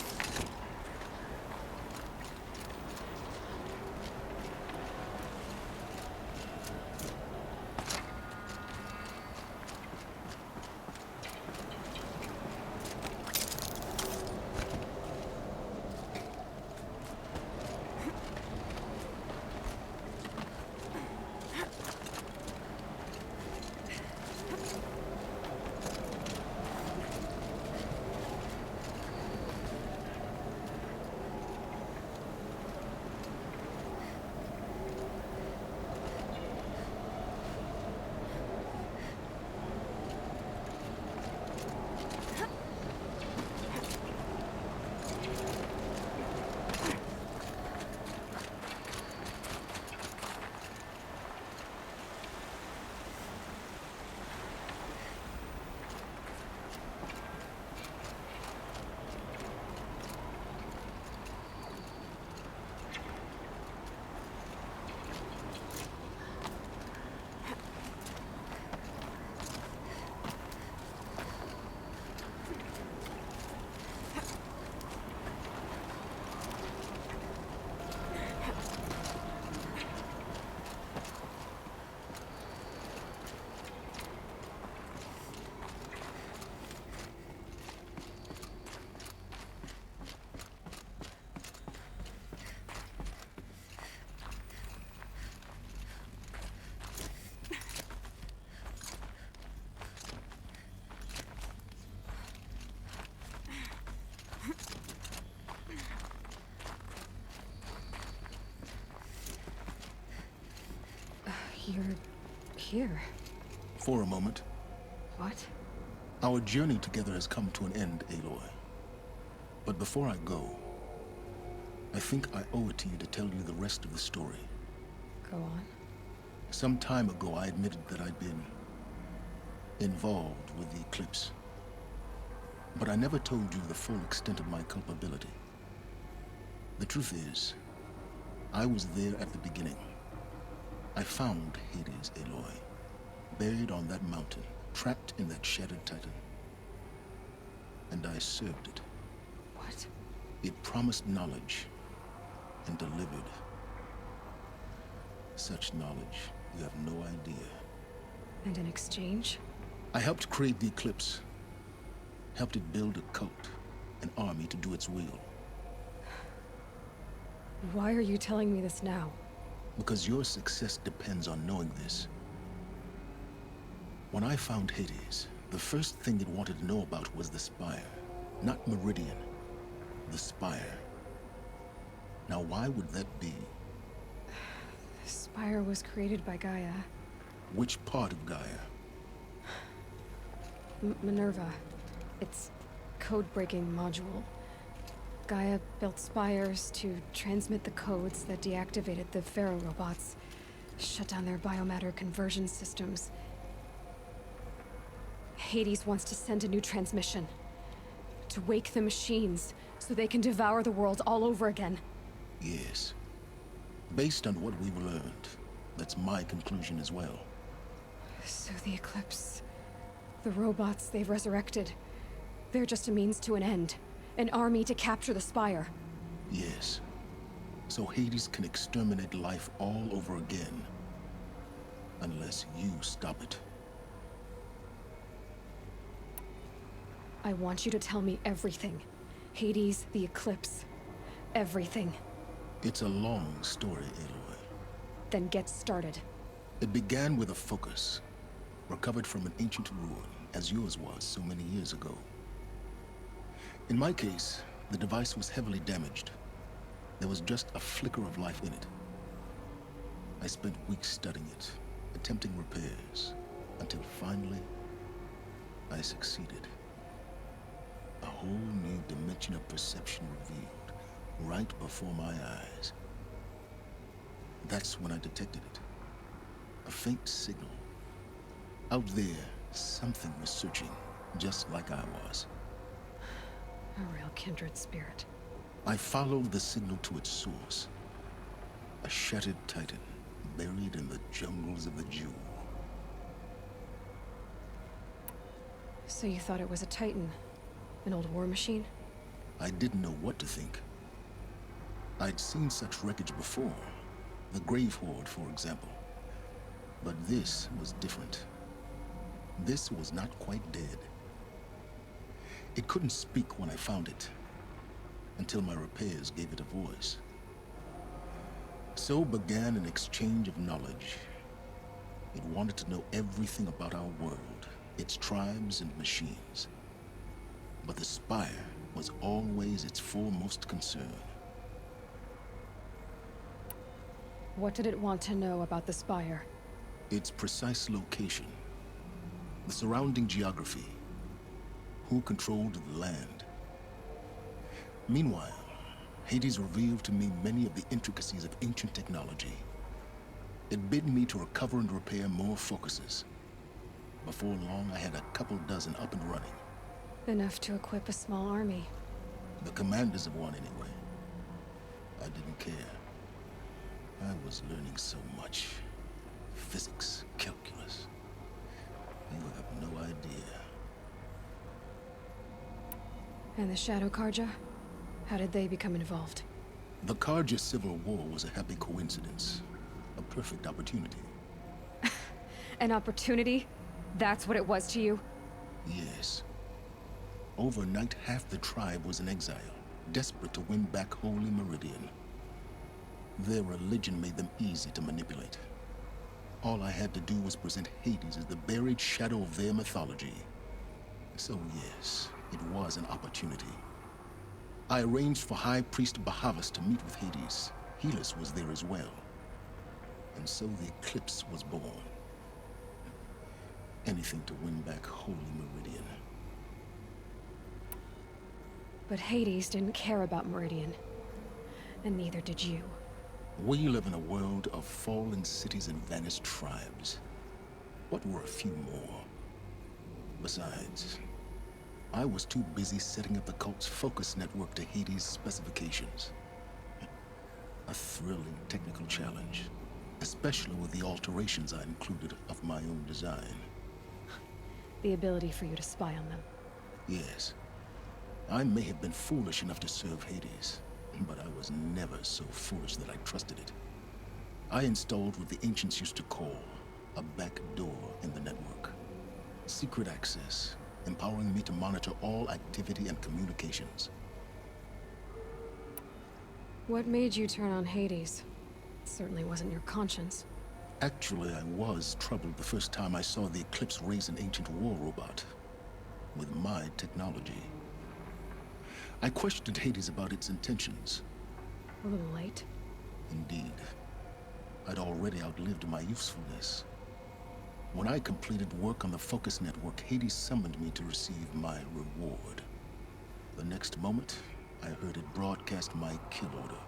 A: You're here.
H: For a moment.
A: What?
H: Our journey together has come to an end, Aloy. But before I go, I think I owe it to you to tell you the rest of the story.
A: Go on.
H: Some time ago, I admitted that I'd been involved with the eclipse. But I never told you the full extent of my culpability. The truth is, I was there at the beginning. I found Hades, Aloy, buried on that mountain, trapped in that shattered titan. And I served it.
A: What?
H: It promised knowledge and delivered. Such knowledge, you have no idea.
A: And in exchange?
H: I helped create the eclipse. Helped it build a cult, an army to do its will.
A: Why are you telling me this now?
H: Because your success depends on knowing this. When I found Hades, the first thing it wanted to know about was the Spire. Not Meridian. The Spire. Now why would that be?
A: The Spire was created by Gaia.
H: Which part of Gaia?
A: Minerva. Its code-breaking module. Gaia built spires to transmit the codes that deactivated the Pharaoh robots, shut down their biomatter conversion systems. Hades wants to send a new transmission. To wake the machines, so they can devour the world all over again.
H: Yes. Based on what we've learned, that's my conclusion as well.
A: So the Eclipse... the robots they've resurrected... they're just a means to an end. An army to capture the Spire.
H: Yes. So Hades can exterminate life all over again. Unless you stop it.
A: I want you to tell me everything. Hades, the Eclipse... everything.
H: It's a long story, Aloy.
A: Then get started.
H: It began with a focus, recovered from an ancient ruin, as yours was so many years ago. In my case, the device was heavily damaged. There was just a flicker of life in it. I spent weeks studying it, attempting repairs, until finally, I succeeded. A whole new dimension of perception revealed, right before my eyes. That's when I detected it. A faint signal. Out there, something was searching, just like I was.
A: A real kindred spirit.
H: I followed the signal to its source. A shattered titan, buried in the jungles of the Jewel.
A: So you thought it was a Titan? An old war machine?
H: I didn't know what to think. I'd seen such wreckage before. The Grave Horde, for example. But this was different. This was not quite dead. It couldn't speak when I found it, until my repairs gave it a voice. So began an exchange of knowledge. It wanted to know everything about our world, its tribes and machines. But the Spire was always its foremost concern.
A: What did it want to know about the Spire?
H: Its precise location, the surrounding geography, who controlled the land. Meanwhile, Hades revealed to me many of the intricacies of ancient technology. It bid me to recover and repair more focuses. Before long, I had a couple dozen up and running.
A: Enough to equip a small army.
H: The commanders of one, anyway. I didn't care. I was learning so much. Physics, calculus. You have no idea.
A: And the Shadow Karja? How did they become involved?
H: The Karja Civil War was a happy coincidence. A perfect opportunity.
A: An opportunity? That's what it was to you?
H: Yes. Overnight, half the tribe was in exile, desperate to win back Holy Meridian. Their religion made them easy to manipulate. All I had to do was present Hades as the buried shadow of their mythology. So yes, it was an opportunity. I arranged for High Priest Bahavas to meet with Hades. Helis was there as well. And so the Eclipse was born. Anything to win back Holy Meridian.
A: But Hades didn't care about Meridian. And neither did you.
H: We live in a world of fallen cities and vanished tribes. What were a few more? Besides, I was too busy setting up the cult's focus network to Hades' specifications. A thrilling technical challenge, especially with the alterations I included of my own design.
A: The ability for you to spy on them.
H: Yes. I may have been foolish enough to serve Hades, but I was never so foolish that I trusted it. I installed what the ancients used to call a back door in the network. Secret access, empowering me to monitor all activity and communications.
A: What made you turn on Hades? It certainly wasn't your conscience.
H: Actually, I was troubled the first time I saw the Eclipse raise an ancient war robot. With my technology. I questioned Hades about its intentions.
A: A little late.
H: Indeed. I'd already outlived my usefulness. When I completed work on the Focus Network, Hades summoned me to receive my reward. The next moment, I heard it broadcast my kill order.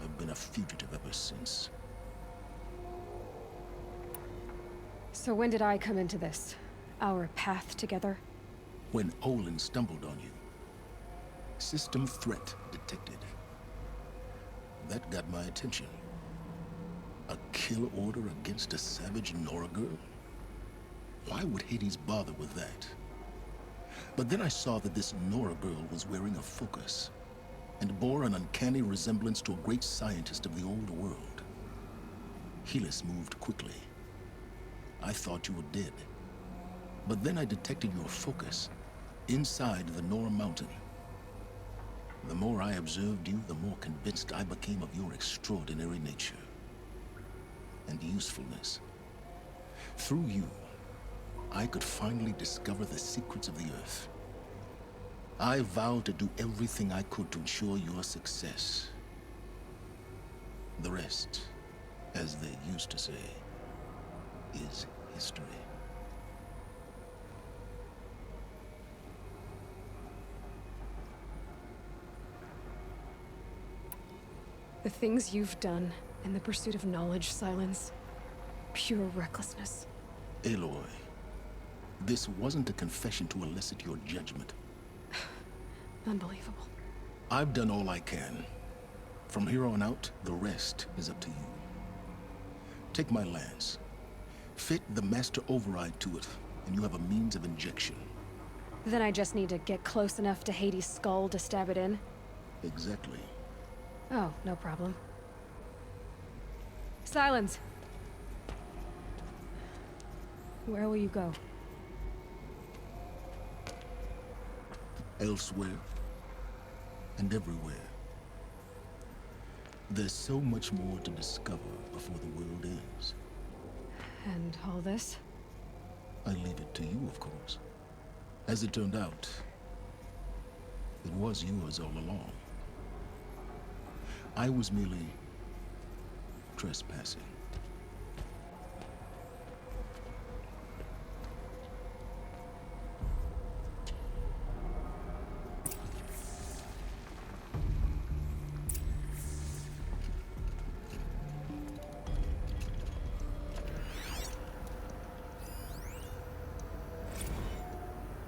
H: I've been a fugitive ever since.
A: So when did I come into this? Our path together?
H: When Olin stumbled on you, System threat detected. That got my attention. A kill order against a savage Nora girl? Why would Hades bother with that? But then I saw that this Nora girl was wearing a focus and bore an uncanny resemblance to a great scientist of the old world. Helis moved quickly. I thought you were dead. But then I detected your focus inside the Nora mountain. The more I observed you, the more convinced I became of your extraordinary nature and usefulness. Through you, I could finally discover the secrets of the Earth. I vowed to do everything I could to ensure your success. The rest, as they used to say, is history.
A: The things you've done in the pursuit of knowledge, Silence. Pure recklessness.
H: Aloy, this wasn't a confession to elicit your judgment.
A: Unbelievable.
H: I've done all I can. From here on out, the rest is up to you. Take my lance. Fit the master override to it, and you have a means of injection.
A: Then I just need to get close enough to Hades' skull to stab it in?
H: Exactly.
A: Oh, no problem. Silence! Where will you go?
H: Elsewhere. And everywhere. There's so much more to discover before the world ends.
A: And all this?
H: I leave it to you, of course. As it turned out, it was yours all along. I was merely trespassing.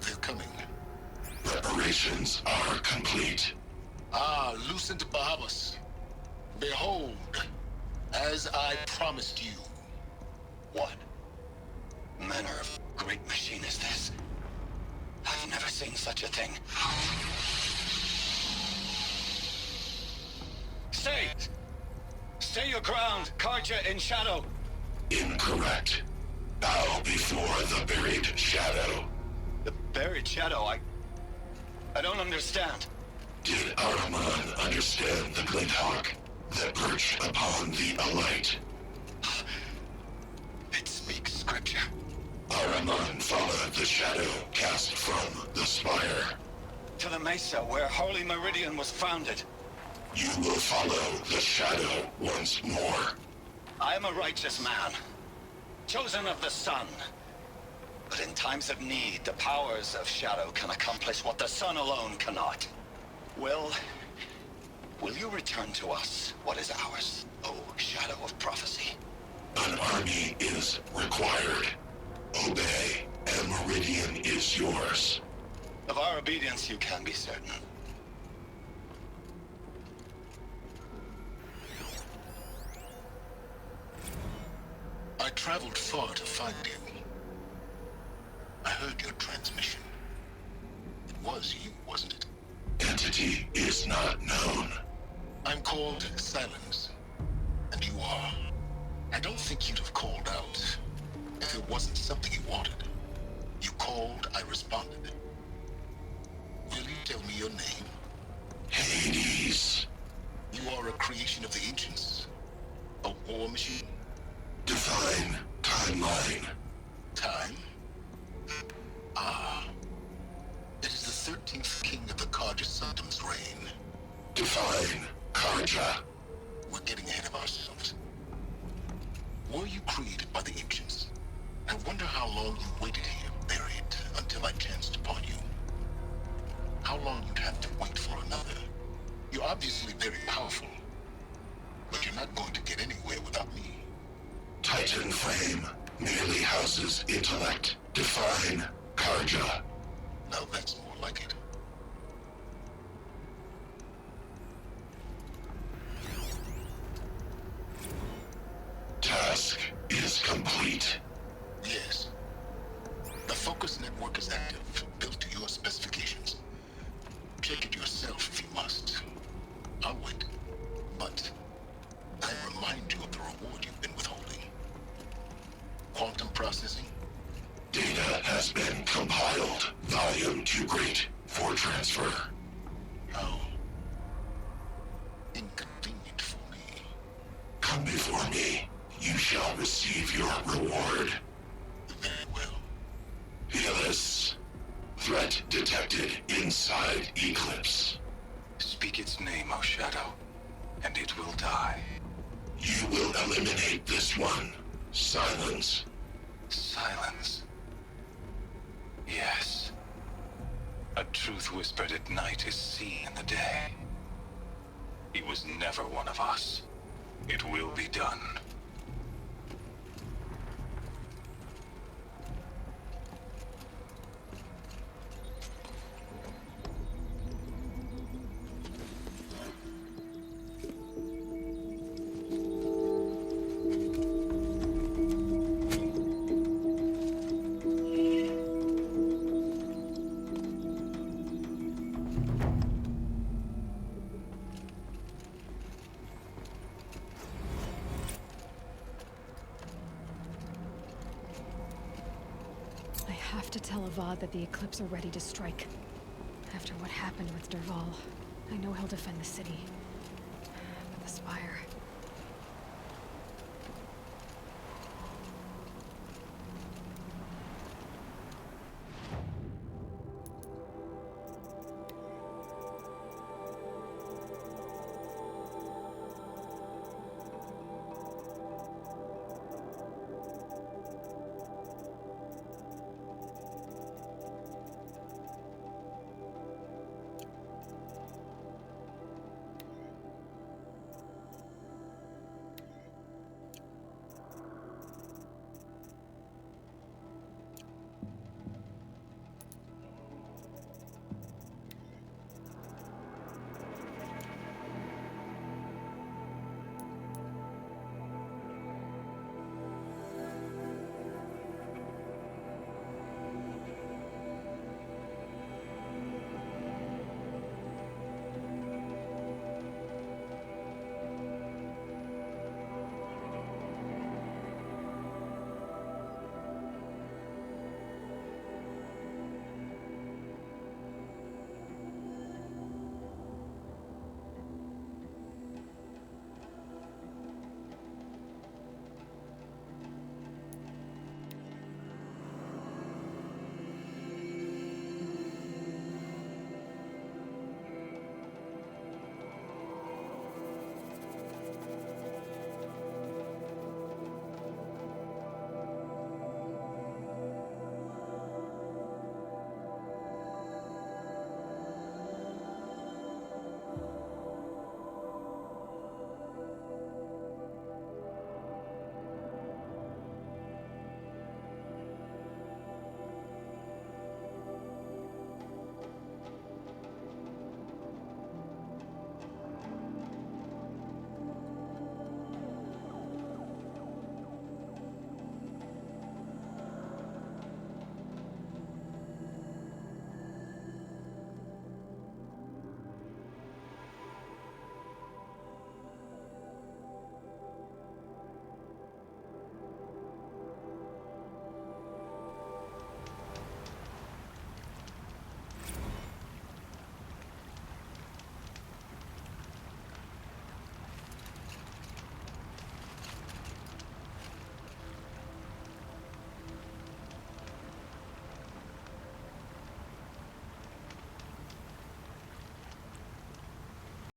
O: They're coming. Preparations are complete. Ah, Lucent Bahabas. Behold, as I promised you.
M: What manner of great machine is this? I've never seen such a thing. Stay! Stay your ground, Karja in shadow!
O: Incorrect. Bow before the buried shadow.
M: The buried shadow? I don't understand.
O: Did Araman understand the glint hawk that perched upon the alight?
M: It speaks scripture.
O: Araman followed the shadow cast from the spire.
M: To the mesa where Holy Meridian was founded.
O: You will follow the shadow once more.
M: I am a righteous man, chosen of the sun. But in times of need, the powers of shadow can accomplish what the sun alone cannot. Will you return to us what is ours, O Shadow of Prophecy?
O: An army is required. Obey, and Meridian is yours.
M: Of our obedience you can be certain.
O: I traveled far to find you. I heard your transmission. It was you, wasn't it? Entity is not known. I'm called Silence, and you are. I don't think you'd have called out if it wasn't something you wanted. You called, I responded. Will you tell me your name? Hades. You are a creation of the ancients. A war machine. Divine timeline. Time? Ah. It is the 13th king of the Karja Sanctum's reign. Divine Karja. We're getting ahead of ourselves. Were you created by the ancients? I wonder how long you waited here, buried, until I chanced upon you. How long you'd have to wait for another. You're obviously very powerful, but you're not going to get anywhere without me. Titan Flame merely houses intellect. Define Karja. Now that's more like it. take it yourself if you must. I'll wait. But I remind you of the reward you've been withholding. Quantum processing?
I: Data has been compiled. Volume too great for transfer.
O: How inconvenient for me.
I: Come before me. You shall receive your reward.
O: Very well.
I: Fearless. Threat detected inside Eclipse.
R: Speak its name, O Shadow, and it will die.
I: You will eliminate this one. Silence.
R: Silence. Yes. A truth whispered at night is seen in the day. He was never one of us. It will be done.
A: I have to tell Avad that the Eclipse are ready to strike. After what happened with Derval, I know he'll defend the city. But the Spire...